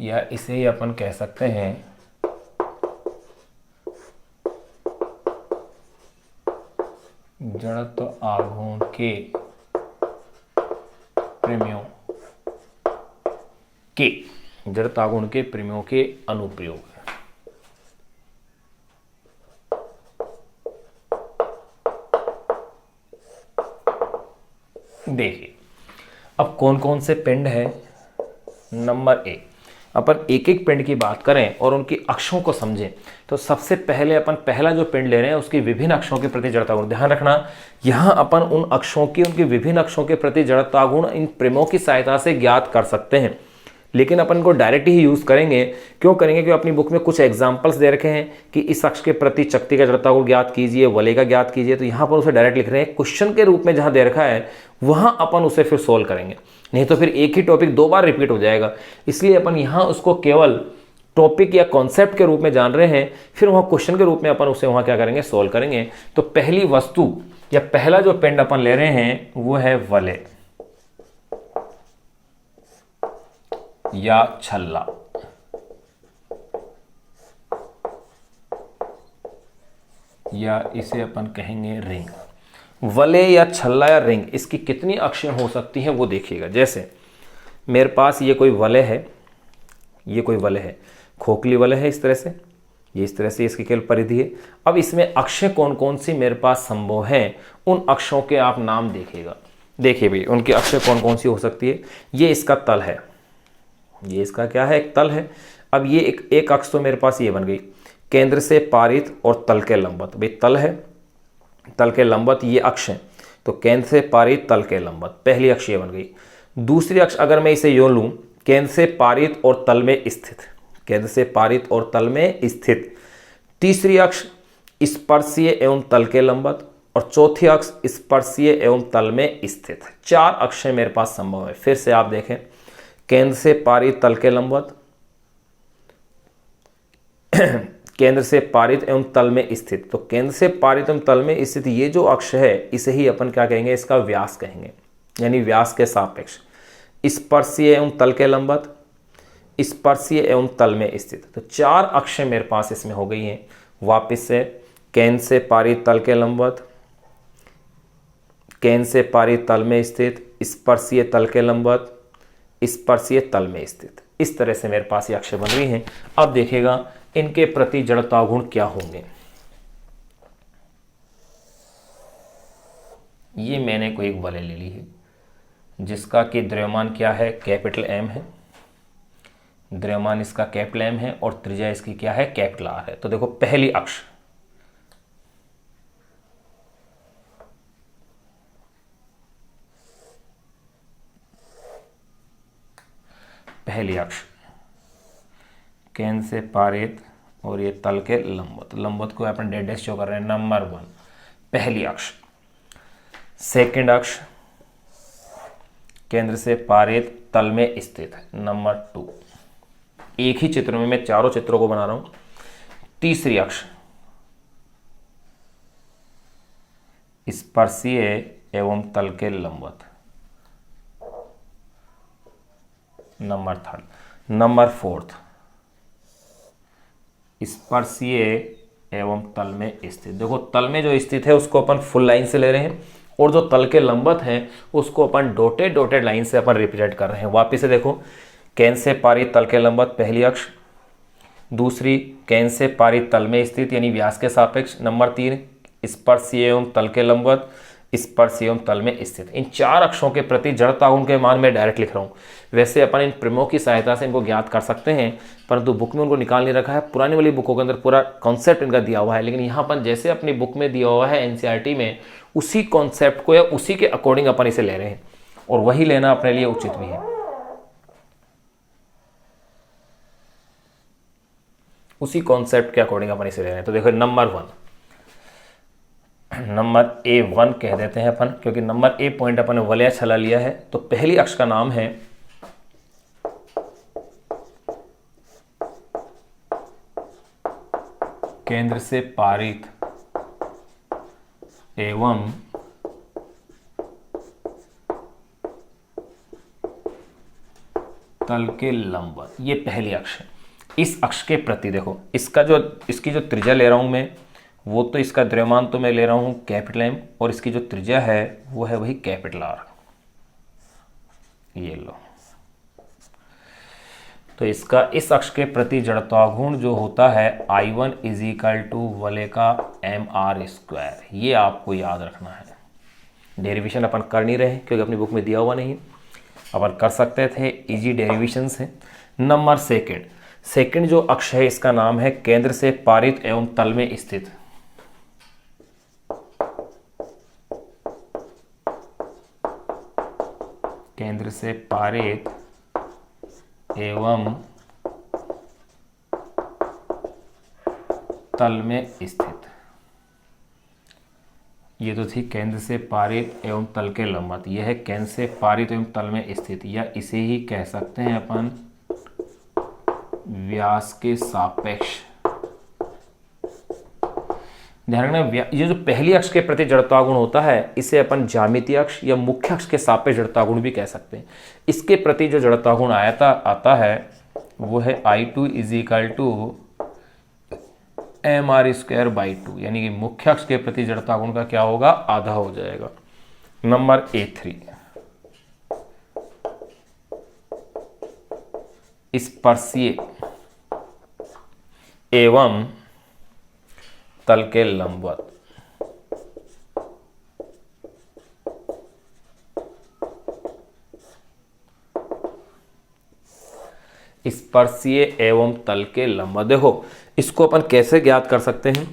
या इसे ही अपन कह सकते हैं जड़त्व आघूर्ण के प्रमेयों के जड़त्व आघूर्ण के प्रमेयों के अनुप्रयोग। देखिए अब कौन कौन से पिंड है। नंबर एक, अपन एक एक पिंड की बात करें और उनकी अक्षों को समझें तो सबसे पहले अपन पहला जो पिंड ले रहे हैं उसकी विभिन्न अक्षों के प्रति जड़त्वाघूर्ण। ध्यान रखना यहां अपन उन अक्षों की उनकी विभिन्न अक्षों के प्रति जड़त्वाघूर्ण इन प्रमेयों की सहायता से ज्ञात कर सकते हैं, लेकिन अपन को डायरेक्ट ही यूज करेंगे। क्यों करेंगे? क्योंकि अपनी बुक में कुछ एग्जांपल्स दे रखे हैं कि इस अक्ष के प्रति चकती का जड़त्वाघूर्ण ज्ञात कीजिए, वलय का ज्ञात कीजिए, तो यहाँ पर उसे डायरेक्ट लिख रहे हैं। क्वेश्चन के रूप में जहां दे रखा है वहां अपन उसे फिर सोल्व करेंगे, नहीं तो फिर एक ही टॉपिक दो बार रिपीट हो जाएगा। इसलिए अपन यहाँ उसको केवल टॉपिक या कॉन्सेप्ट के रूप में जान रहे हैं, फिर वहाँ क्वेश्चन के रूप में अपन उसे वहाँ क्या करेंगे, सोल्व करेंगे। तो पहली वस्तु या पहला जो पिंड अपन ले रहे हैं वो है वलय या छल्ला। या इसे अपन कहेंगे रिंग। वलय या छल्ला या रिंग, इसकी कितनी अक्षें हो सकती हैं वो देखिएगा। जैसे मेरे पास ये कोई वलय है, ये कोई वलय है, खोखली वलय है इस तरह से, ये इस तरह से इसकी केवल परिधि है। अब इसमें अक्षें कौन कौन सी मेरे पास संभव हैं, उन अक्षों के आप नाम देखिएगा। देखिए भाई उनकी अक्षें कौन कौन सी हो सकती है। ये इसका तल है, ये इसका क्या है, एक तल है। अब ये एक अक्ष तो मेरे पास ये बन गई, केंद्र से पारित और तल के लंबवत। भाई तल है, तल के लंबवत ये अक्ष है, तो केंद्र से पारित तल के लंबवत, पहली अक्ष ये बन गई। दूसरी अक्ष अगर मैं इसे यूं लूं, केंद्र से पारित और तल में स्थित, केंद्र से पारित और तल में स्थित। तीसरी अक्ष स्पर्शीय एवं तल के लंबवत, और चौथी अक्ष स्पर्शीय एवं तल में स्थित। चार अक्षें मेरे पास संभव है। फिर से आप देखें, केंद्र से पारित तल के लंबवत, केंद्र से पारित एवं तल में स्थित। तो केंद्र से पारित एवं तल में स्थित ये जो अक्ष है इसे ही अपन क्या कहेंगे, इसका व्यास कहेंगे, यानी व्यास के सापेक्ष। स्पर्शीय एवं तल के लंबवत, स्पर्शीय एवं तल में स्थित। तो चार अक्षें मेरे पास इसमें हो गई हैं। वापिस से केंद्र से पारित तल के लंबवत, केंद्र से पारित तल में स्थित, स्पर्शीय तल के लंबवत, स्पर्शीय तल में स्थित। इस तरह से मेरे पास ये अक्ष बन रही हैं। अब देखिएगा इनके प्रति जड़ता गुण क्या होंगे। ये मैंने कोई एक वलय ले ली है जिसका कि द्रव्यमान क्या है, कैपिटल एम है, द्रव्यमान इसका कैपिटल एम है और त्रिज्या इसकी क्या है, कैपिटल आर है। तो देखो पहली अक्ष, पहली अक्ष केंद्र से पारित और ये तल के लंबवत, लंबवत को अपन डेड डैश शो कर रहे हैं, नंबर 1 पहली अक्ष। सेकंड अक्ष केंद्र से पारित तल में स्थित है, नंबर 2। एक ही चित्र में मैं चारों चित्रों को बना रहा हूं। तीसरी अक्ष स्पर्शीय एवं तल के लंबवत, नंबर 3। नंबर 4 स्पर्शीय एवं तल में स्थित। देखो तल में जो स्थित है उसको अपन फुल लाइन से ले रहे हैं और जो तल के लंबवत है उसको अपन डॉटेड लाइन से अपन रिप्रेजेंट कर रहे हैं। वापिस से देखो, केंद्र से पारित तल के लंबवत पहली अक्ष, दूसरी केंद्र से पारित तल में स्थित यानी व्यास के सापेक्ष, नंबर 3 स्पर्शीय एवं तल के लंबवत, स्पर्शीय एवं तल में स्थित। इन 4 अक्षों के प्रति जड़ता गुण के मान मैं डायरेक्ट लिख रहा हूँ। वैसे अपन इन प्रमेयों की सहायता से इनको ज्ञात कर सकते हैं, परंतु बुक में उनको निकाल नहीं रखा है। पुरानी वाली बुकों के अंदर पूरा कॉन्सेप्ट इनका दिया हुआ है, लेकिन यहाँ अपन जैसे अपनी बुक में दिया हुआ है एनसीईआरटी में, उसी कॉन्सेप्ट को या उसी के अकॉर्डिंग अपन इसे ले रहे हैं और वही लेना अपने लिए उचित भी है। उसी कॉन्सेप्ट के अकॉर्डिंग अपन इसे ले रहे हैं। तो देखो नंबर 1, नंबर A1 कह देते हैं अपन, क्योंकि नंबर A पॉइंट अपन ने वलय छला लिया है। तो पहली अक्ष का नाम है केंद्र से पारित एवं तल के लंबवत। ये पहली अक्ष है। इस अक्ष के प्रति देखो, इसकी जो त्रिज्या ले रहा हूं मैं, वो तो इसका द्रव्यमान तो मैं ले रहा हूं कैपिटल एम और इसकी जो त्रिज्या है वो है वही कैपिटल आर। ये लो, तो इसका इस अक्ष के प्रति जड़ता गुण जो होता है I1 = वलय का mr²। ये आपको याद रखना है। डेरिवेशन अपन कर नहीं रहे क्योंकि अपनी बुक में दिया हुआ नहीं, अपन कर सकते थे, इजी डेरिवेशंस है। नंबर सेकंड जो अक्ष है इसका नाम है केंद्र से पारित एवं तल में स्थित। केंद्र से पारित एवं तल में स्थित। ये तो थी केंद्र से पारित एवं तल के लंबवत। यह है केंद्र से पारित एवं तल में स्थित, या इसे ही कह सकते हैं अपन व्यास के सापेक्ष। ध्यान रखना, ये जो पहली अक्ष के प्रति जड़ता गुण होता है इसे अपन ज्यामितीय अक्ष या मुख्य अक्ष के सापेक्ष जड़ता गुण भी कह सकते हैं। इसके प्रति जो जड़ता गुण आता है वो है I2 = mr²/2, यानी कि मुख्य अक्ष के प्रति जड़ता गुण का क्या होगा, आधा हो जाएगा। नंबर A3 स्पर्शीय एवं तल के लंबवत। स्पर्शीय एवं तल के लंबवत। देखो इसको अपन कैसे ज्ञात कर सकते हैं,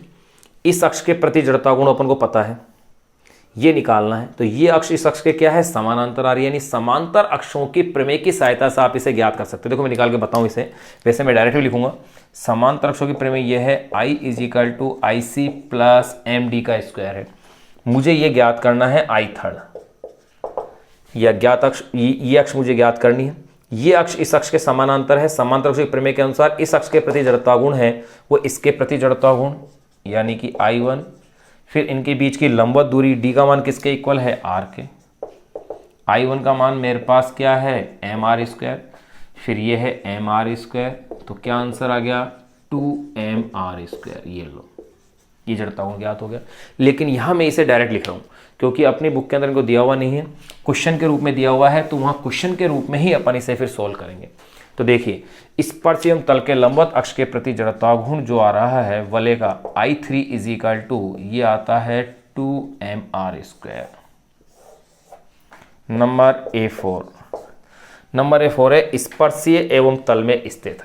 इस अक्ष के प्रति जड़ता गुण अपन को पता है, ये निकालना है। तो ये अक्ष इस अक्ष के क्या है, समानांतर आ रही है, यानी समांतर अक्षों की प्रमेय की सहायता से आप इसे ज्ञात कर सकते हैं। देखो मैं निकाल के बताऊं इसे, वैसे मैं डायरेक्टली लिखूंगा। समांतर अक्षों की प्रमेय यह है I = IC + MD²। है मुझे ये ज्ञात करना है I3, या ज्ञात अक्ष, ये अक्ष मुझे ज्ञात करनी है। ये अक्ष इस अक्ष के समानांतर है। समांतर अक्षों की प्रमेय के अनुसार इस अक्ष के प्रति जड़ता गुण है वो इसके प्रति जड़ता गुण, यानी कि I1, फिर इनके बीच की लंबवत दूरी d का मान किसके इक्वल है, r के। I1 का मान मेरे पास क्या है, mr², फिर ये है mr², तो क्या आंसर आ गया, 2mr²। ये लो, ये जड़तागुण ज्ञात हो गया। लेकिन यहाँ मैं इसे डायरेक्ट लिख रहा हूँ क्योंकि अपनी बुक के अंदर इनको दिया हुआ नहीं है, क्वेश्चन के रूप में दिया हुआ है, तो वहाँ क्वेश्चन के रूप में ही अपन इसे फिर सोल्व करेंगे। तो देखिए, स्पर्श एवं तल के लंबवत अक्ष के प्रति जड़तागुण जो आ रहा है वलय का I3 इज इक्वल टू ये आता है 2mr²। नंबर A4 है स्पर्शीय एवं तल में स्थित।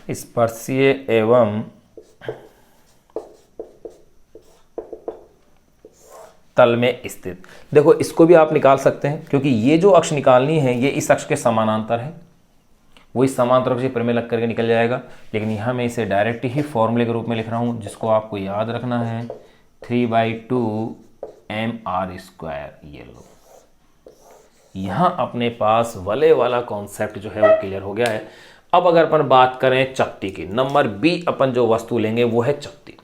स्पर्शीय एवं तल में स्थित। देखो इसको भी आप निकाल सकते हैं क्योंकि ये जो अक्ष निकालनी है ये इस अक्ष के समानांतर है, वही समांतर अक्ष प्रमेय लग करके निकल जाएगा। लेकिन यहाँ मैं इसे डायरेक्ट ही फॉर्मूले के रूप में लिख रहा हूँ जिसको आपको याद रखना है 3/2mr²। ये लो, यहाँ अपने पास वलय वाला कॉन्सेप्ट जो है वो क्लियर हो गया है। अब अगर अपन बात करें चकती की, नंबर बी अपन जो वस्तु लेंगे वो है चकती।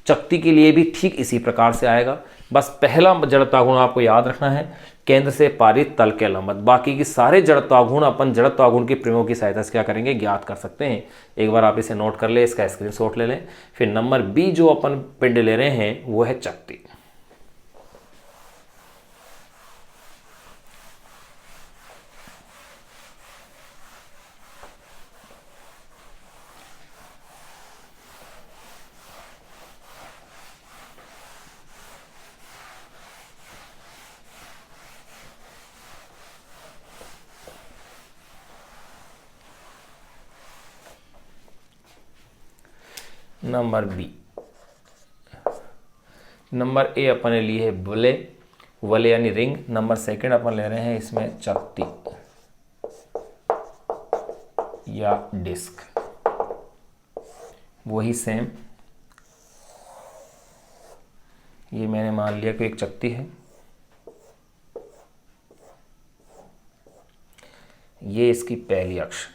चकती के लिए भी ठीक इसी प्रकार से आएगा, बस पहला जड़तागुण आपको याद रखना है केंद्र से पारित तल के लंबवत। बाकी की सारे जड़तागुण अपन जड़तागुण के प्रमेयों की सहायता से क्या करेंगे, ज्ञात कर सकते हैं। एक बार आप इसे नोट कर ले, इसका स्क्रीनशॉट ले लें। फिर नंबर बी जो अपन पिंड ले रहे हैं वो है चकती। नंबर बी, नंबर ए अपन ने ली है वलय, वलय यानी रिंग। नंबर सेकंड अपन ले रहे हैं इसमें चकती या डिस्क, वही सेम। ये मैंने मान लिया कि एक चकती है, ये इसकी पहली अक्ष,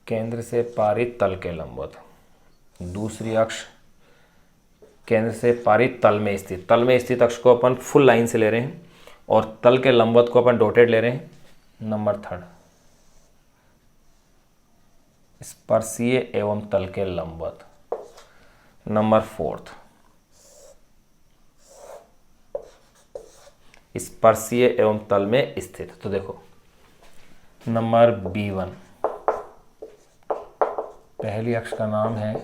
केंद्र से पारित तल के लंबवत। दूसरी अक्ष केंद्र से पारित तल में स्थित। तल में स्थित अक्ष को अपन फुल लाइन से ले रहे हैं और तल के लंबवत को अपन डॉटेड ले रहे हैं। नंबर थर्ड स्पर्शीय एवं तल के लंबवत। नंबर फोर्थ स्पर्शीय एवं तल में स्थित। तो देखो नंबर B1 पहली अक्ष का नाम है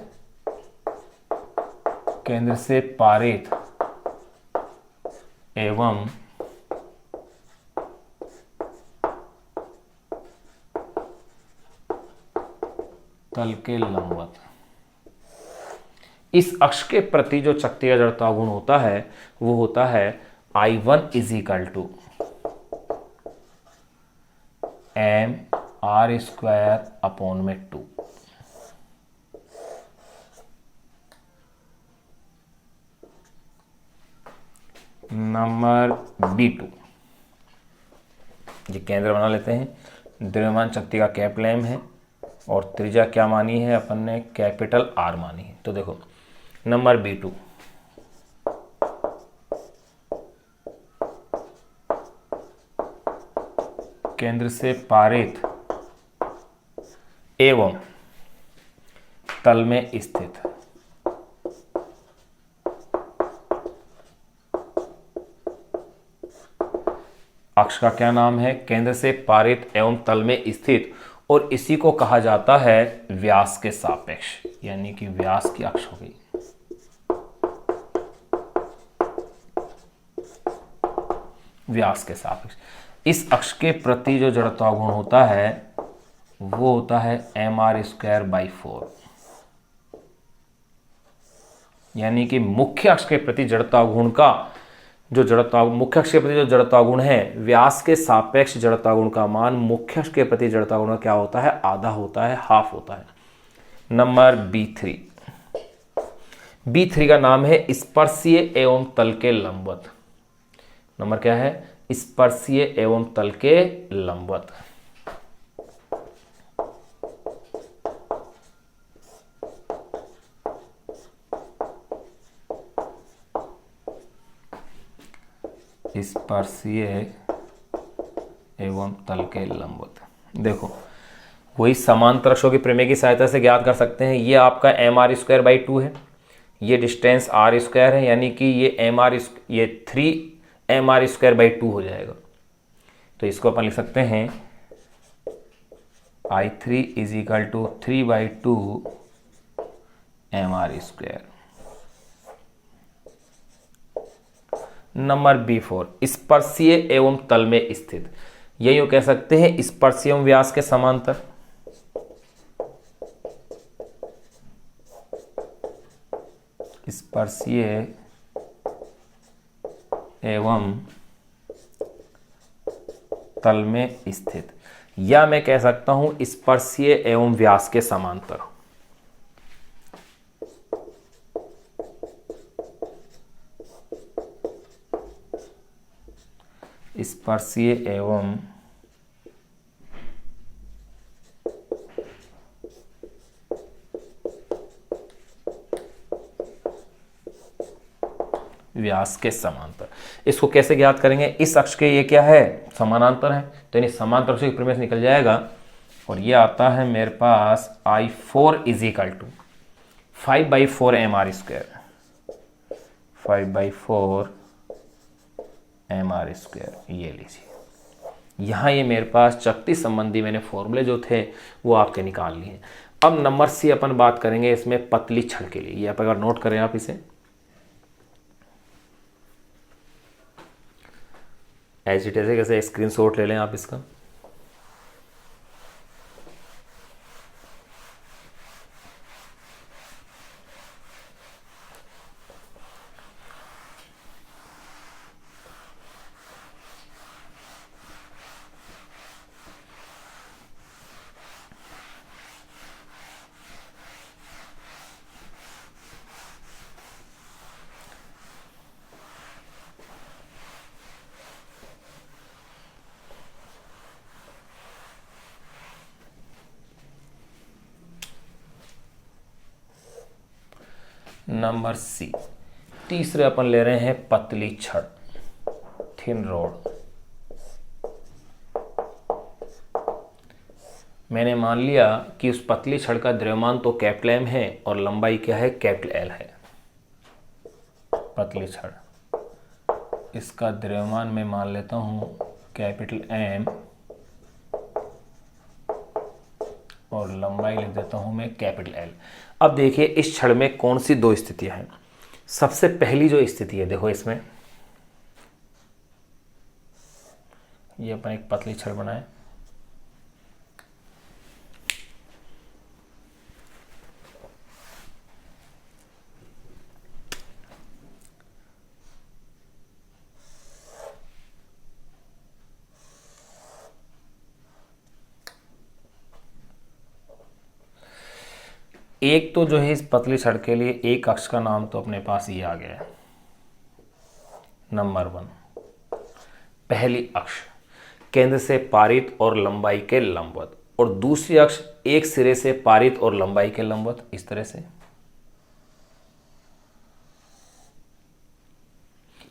केंद्र से पारित एवं तल के लंबवत। इस अक्ष के प्रति जो चकती का जड़तागुण होता है वो होता है I1 is equal to mr²/2। Number B2 ये केंद्र बना लेते हैं। द्रव्यमान शक्ति का कैपिटल M है और त्रिज्या क्या मानी है अपन ने, कैपिटल R मानी है। तो देखो नंबर B2 केंद्र से पारित एवं तल में स्थित। अक्ष का क्या नाम है, केंद्र से पारित एवं तल में स्थित, और इसी को कहा जाता है व्यास के सापेक्ष, यानी कि व्यास की अक्ष हो गई। व्यास के सापेक्ष इस अक्ष के प्रति जो जड़त्वागुण होता है वो होता है mr²/4, यानी कि मुख्य अक्ष के प्रति जड़त्वागुण का जो मुख्य अक्ष के प्रति जो जड़त्वागुण है, व्यास के सापेक्ष जड़त्वागुण का मान मुख्य अक्ष के प्रति जड़त्वागुण का क्या होता है, आधा होता है, हाफ होता है। नंबर B3 का नाम है स्पर्शीय एवं तल के लंबवत। नंबर क्या है, स्पर्शीय एवं तल के लंबवत। स्पर्शीय एवं तल के लंबवत। देखो वही समांतर अक्षों की प्रमेय की सहायता से ज्ञात कर सकते हैं। ये आपका mr²/2 है, ये डिस्टेंस r² है, यानी कि ये 3mr²/2 हो जाएगा। तो इसको अपन लिख सकते हैं I3 = 3/2 mr²। नंबर B4, स्पर्शीय एवं तल में स्थित। यही वो कह सकते हैं स्पर्शीय एवं व्यास के समांतर। स्पर्शीय एवं तल में स्थित, या मैं कह सकता हूं स्पर्शीय एवं व्यास के समांतर। स्पर्शीय एवं व्यास के समांतर। इसको कैसे ज्ञात करेंगे? इस अक्ष के ये क्या है? समानांतर है, तो यानी समांतर अक्ष की प्रमेय से निकल जाएगा। और ये आता है मेरे पास I4 = 5/4 mr²। 5/4 mr², ये लीजिए। यहाँ ये मेरे पास शक्ति संबंधी मैंने फॉर्मूले जो थे वो आपके निकाल लिए। अब नंबर C अपन बात करेंगे इसमें पतली छड़ के लिए। ये आप अगर नोट करें आप इसे ऐसे कैसे स्क्रीनशॉट ले लें आप इसका। नंबर C, तीसरे अपन ले रहे हैं पतली छड़, थिन रॉड। मैंने मान लिया कि उस पतली छड़ का द्रव्यमान तो M है और लंबाई क्या है? L है। पतली छड़, इसका द्रव्यमान मैं मान लेता हूं M और लंबाई लिख देता हूं मैं L। अब देखिए इस छड़ में कौन सी दो स्थितियां हैं। सबसे पहली जो स्थिति है, देखो इसमें ये अपन एक पतली छड़ बनाए, एक तो जो है इस पतली छड़ के लिए एक अक्ष का नाम तो अपने पास ये आ गया है, नंबर 1। पहली अक्ष केंद्र से पारित और लंबाई के लंबवत, और दूसरी अक्ष एक सिरे से पारित और लंबाई के लंबवत, इस तरह से।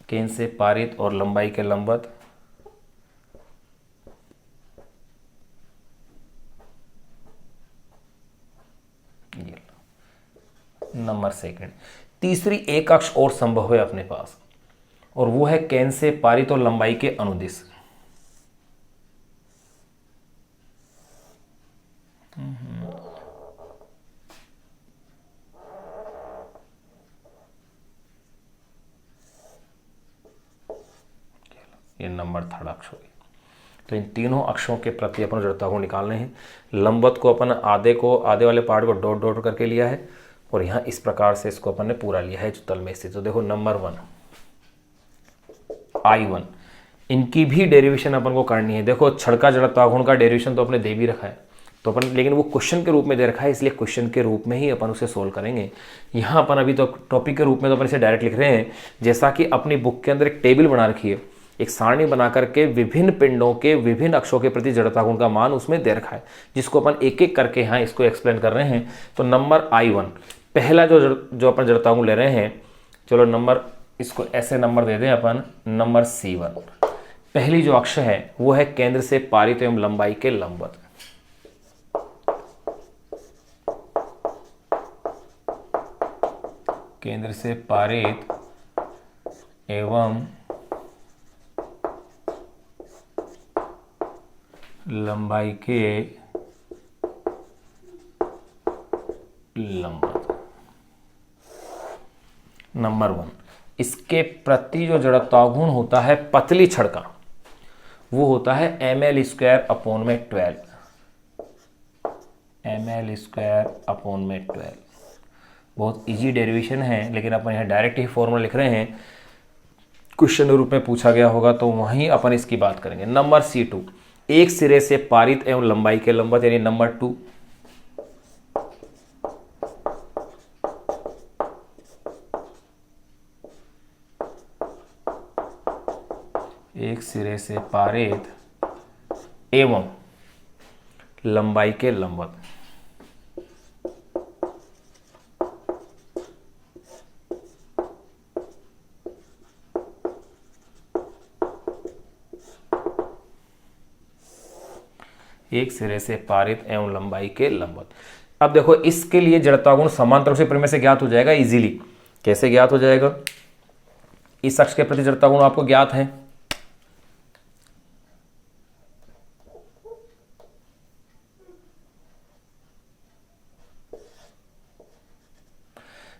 केंद्र से पारित और लंबाई के लंबवत, नंबर 2। तीसरी एक अक्ष और संभव है अपने पास, और वो है केंद्र से पारित और लंबाई के अनुदिश। ये नंबर 3 अक्ष होगी। तो इन तीनों अक्षों के प्रति अपन जड़ता को निकालने हैं। लंबवत को अपन आधे वाले पार्ट को डॉट डॉट करके लिया है, और यहाँ इस प्रकार से इसको अपन ने पूरा लिया है जो तल में स्थित। तो देखो नंबर 1 I1, इनकी भी डेरिवेशन अपन को करनी है। देखो छड़ का जड़त्वाघूर्ण का डेरिवेशन तो अपने दे भी रखा है, तो अपन, लेकिन वो क्वेश्चन के रूप में दे रखा है, इसलिए क्वेश्चन के रूप में ही अपन उसे सोल्व करेंगे। यहाँ अपन अभी तो टॉपिक के रूप में तो अपन इसे डायरेक्ट लिख रहे हैं, जैसा कि अपनी बुक के अंदर एक टेबल बना रखी है, एक सारणी बना करके विभिन्न पिंडों के विभिन्न अक्षों के प्रति जड़त्वाघूर्ण का मान उसमें दे रखा है, जिसको अपन एक एक करके यहाँ इसको एक्सप्लेन कर रहे हैं। तो नंबर I1 पहला जो अपन जड़त्वाघूर्ण ले रहे हैं, चलो नंबर इसको ऐसे नंबर दे दें अपन, नंबर C1। पहली जो अक्ष है वो है केंद्र से पारित एवं लंबाई के लंबवत। केंद्र से पारित एवं लंबाई के लंबवत। नंबर 1, इसके प्रति जो जड़त्वाघूर्ण होता है पतली छड़ का, वो होता है ml² में 12। बहुत इजी डेरिवेशन है, लेकिन अपन यहाँ डायरेक्ट ही फॉर्मूला लिख रहे हैं, क्वेश्चन रूप में पूछा गया होगा तो वहीं अपन इसकी बात करेंगे। नंबर C2, एक सिरे से पारित एवं लंबाई के लंबवत, यानी नंबर 2। एक सिरे से पारित एवं लंबाई के लंबवत। एक सिरे से पारित एवं लंबाई के लंबवत। अब देखो इसके लिए जड़त्वाघूर्ण समान तरफ से परिमेय से ज्ञात हो जाएगा इजीली। कैसे ज्ञात हो जाएगा? इस अक्ष के प्रति जड़त्वाघूर्ण आपको ज्ञात है,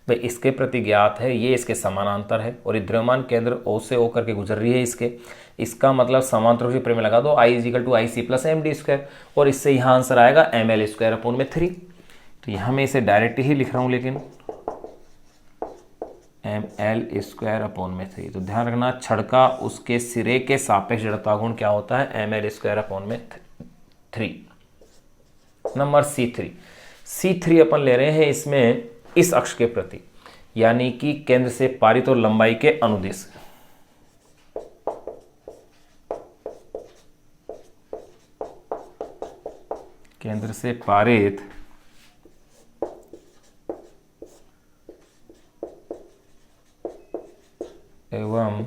भाई इसके प्रति ज्ञात है, ये इसके समानांतर है और ये द्रव्यमान केंद्र O से O करके गुजर रही है इसके। इसका मतलब समांतर रूप से परिमेय लगा दो, I = IC + MD², और इससे यहाँ आंसर आएगा ml²/3। तो यहाँ मैं इसे डायरेक्ट ही लिख रहा हूँ, लेकिन ml²/3। तो ध्यान रखना, छड़ का उसके सिरे के सापेक्ष जड़त्वाघूर्ण क्या होता है? ml²/3। नंबर C3 अपन ले रहे हैं इसमें इस अक्ष के प्रति, यानी कि केंद्र से पारित और लंबाई के अनुदिश। केंद्र से पारित एवं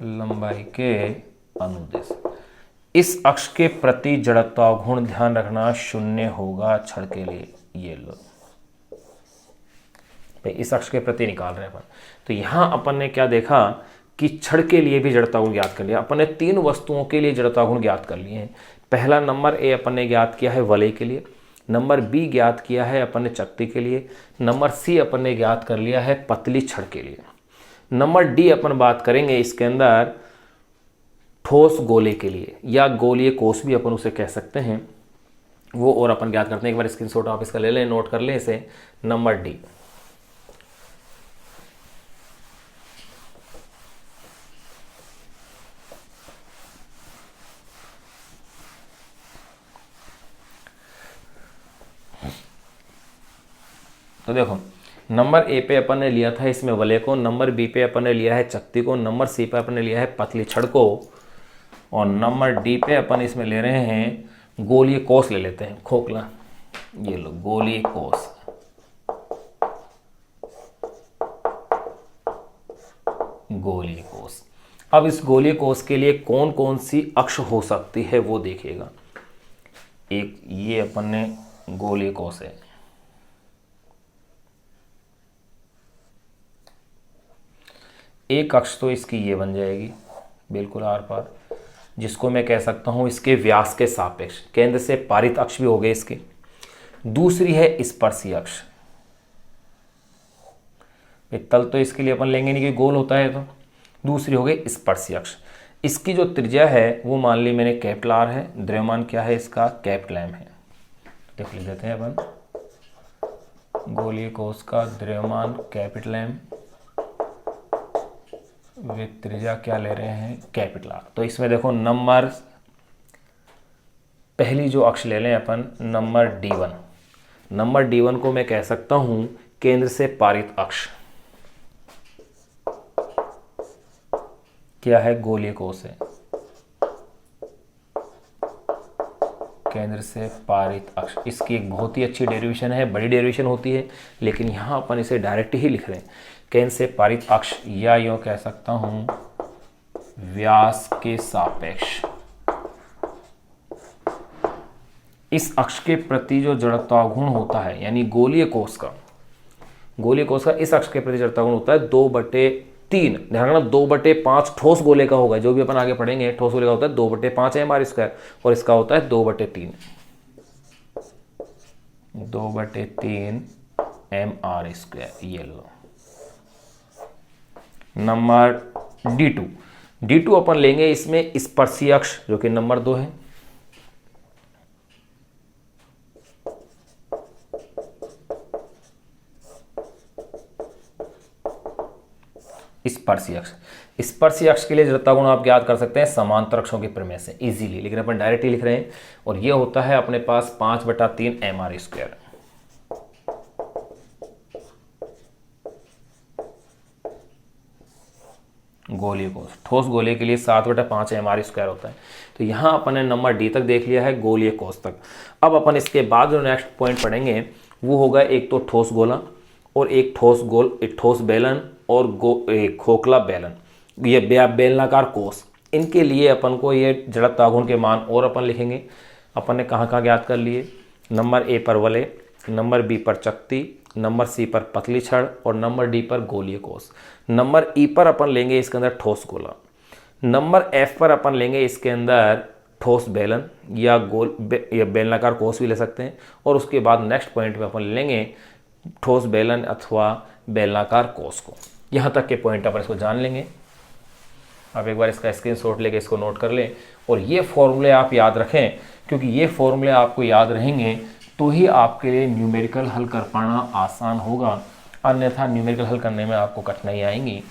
लंबाई के अनुदिश। इस अक्ष के प्रति जड़त्वाघूर्ण ध्यान रखना 0 होगा छड़ के लिए। ये लो भाई, इस अक्ष के प्रति निकाल रहे हैं अपन। तो यहां अपन ने क्या देखा कि छड़ के लिए भी जड़त्वाघूर्ण ज्ञात कर लिया। अपन ने 3 वस्तुओं के लिए जड़त्वाघूर्ण ज्ञात कर लिए हैं। पहला नंबर A अपन ने ज्ञात किया है वलय के लिए, नंबर B ज्ञात किया है अपन ने चकती के लिए, नंबर C अपन ने ज्ञात कर लिया है पतली छड़ के लिए। नंबर D अपन बात करेंगे इसके अंदर ठोस गोले के लिए, या गोलीय कोष भी अपन उसे कह सकते हैं, वो और अपन ज्ञात करते हैं। एक बार स्क्रीनशॉट आप इसका ले लें, नोट कर लें इसे। नंबर D, तो देखो नंबर A पे अपन ने लिया था इसमें वलय को, नंबर B पे अपन ने लिया है चकती को, नंबर C पे अपन ने लिया है पतली छड़ को, और नंबर D पे अपन इसमें ले रहे हैं गोलीय कोष ले लेते हैं, खोखला। ये लो गोलीय कोष। गोलीय कोष। अब इस गोलीय कोष के लिए कौन कौन सी अक्ष हो सकती है वो देखिएगा। एक ये अपन ने गोलीय कोष है, एक अक्ष तो इसकी ये बन जाएगी बिल्कुल आर पार, जिसको मैं कह सकता हूं इसके व्यास के सापेक्ष, केंद्र से पारित अक्ष भी हो गए इसके। दूसरी है स्पर्शी अक्ष। तल तो इसके लिए अपन लेंगे नहीं कि गोल होता है, तो दूसरी हो गई स्पर्शी अक्ष। इसकी जो त्रिज्या है वो मान ली मैंने R है, द्रव्यमान क्या है इसका? M है। देख लिख देते हैं अपन, गोलीय कोष का द्रव्यमान M वे त्रिज्या क्या ले रहे हैं? R। तो इसमें देखो नंबर, पहली जो अक्ष ले लें अपन नंबर D1। नंबर D1 को मैं कह सकता हूं केंद्र से पारित अक्ष। क्या है? गोलीय कोष है, केंद्र से पारित अक्ष, इसकी एक बहुत ही अच्छी डेरिवेशन है, बड़ी डेरिवेशन होती है, लेकिन यहाँ अपन इसे डायरेक्ट ही लिख रहे हैं। केंद्र से पारित अक्ष, या यूँ कह सकता हूँ व्यास के सापेक्ष, इस अक्ष के प्रति जो जड़त्वाघूर्ण होता है, यानी गोलीय कोष का इस अक्ष के प्रति जड़त्वाघूर्ण होता है 2/3। ध्यान रखना 2/5 ठोस गोले का होगा, जो भी अपन आगे पढ़ेंगे ठोस गोले का होता है 2/5 mr², और इसका होता है 2/3 mr²। ये लो नंबर D2 अपन लेंगे इसमें स्पर्शी अक्ष, जो कि नंबर 2 है। स्पर्शी अक्ष के लिए जड़त्वाघूर्ण आप याद कर सकते हैं समांतर अक्षों के प्रमेय से इजीली, लेकिन अपन डायरेक्ट ही लिख रहे हैं, और ये होता है अपने पास 5/3 mr²। गोलीय कोष, ठोस गोले के लिए 7/5 mr² होता है। तो यहाँ अपन ने नंबर डी तक देख लिया है, गोलीय कोष तक। अब अपन इसके बाद जो नेक्स्ट पॉइंट पढ़ेंगे वो होगा एक तो ठोस गोला, और एक ठोस बेलन, और एक खोखला बेलन, ये बेलनाकार कोष। इनके लिए अपन को ये जड़त्वाघूर्ण के मान और अपन लिखेंगे। अपन ने कहाँ ज्ञात कर लिए, नंबर ए पर वलय, नंबर बी पर चकती, नंबर सी पर पतली छड़, और नंबर डी पर गोलीय कोष। नंबर ई पर अपन लेंगे इसके अंदर ठोस गोला। नंबर एफ पर अपन लेंगे इसके अंदर ठोस बेलन या बेलनाकार कोष भी ले सकते हैं। और उसके बाद नेक्स्ट पॉइंट में अपन लेंगे ठोस बेलन अथवा बेलनाकार कोष को। यहाँ तक के पॉइंट अपन इसको जान लेंगे। आप एक बार इसका स्क्रीनशॉट लेके इसको नोट कर लें, और ये फॉर्मूले आप याद रखें, क्योंकि ये फॉर्मूले आपको याद रहेंगे तो ही आपके लिए न्यूमेरिकल हल कर पाना आसान होगा, अन्यथा न्यूमेरिकल हल करने में आपको कठिनाई आएंगी।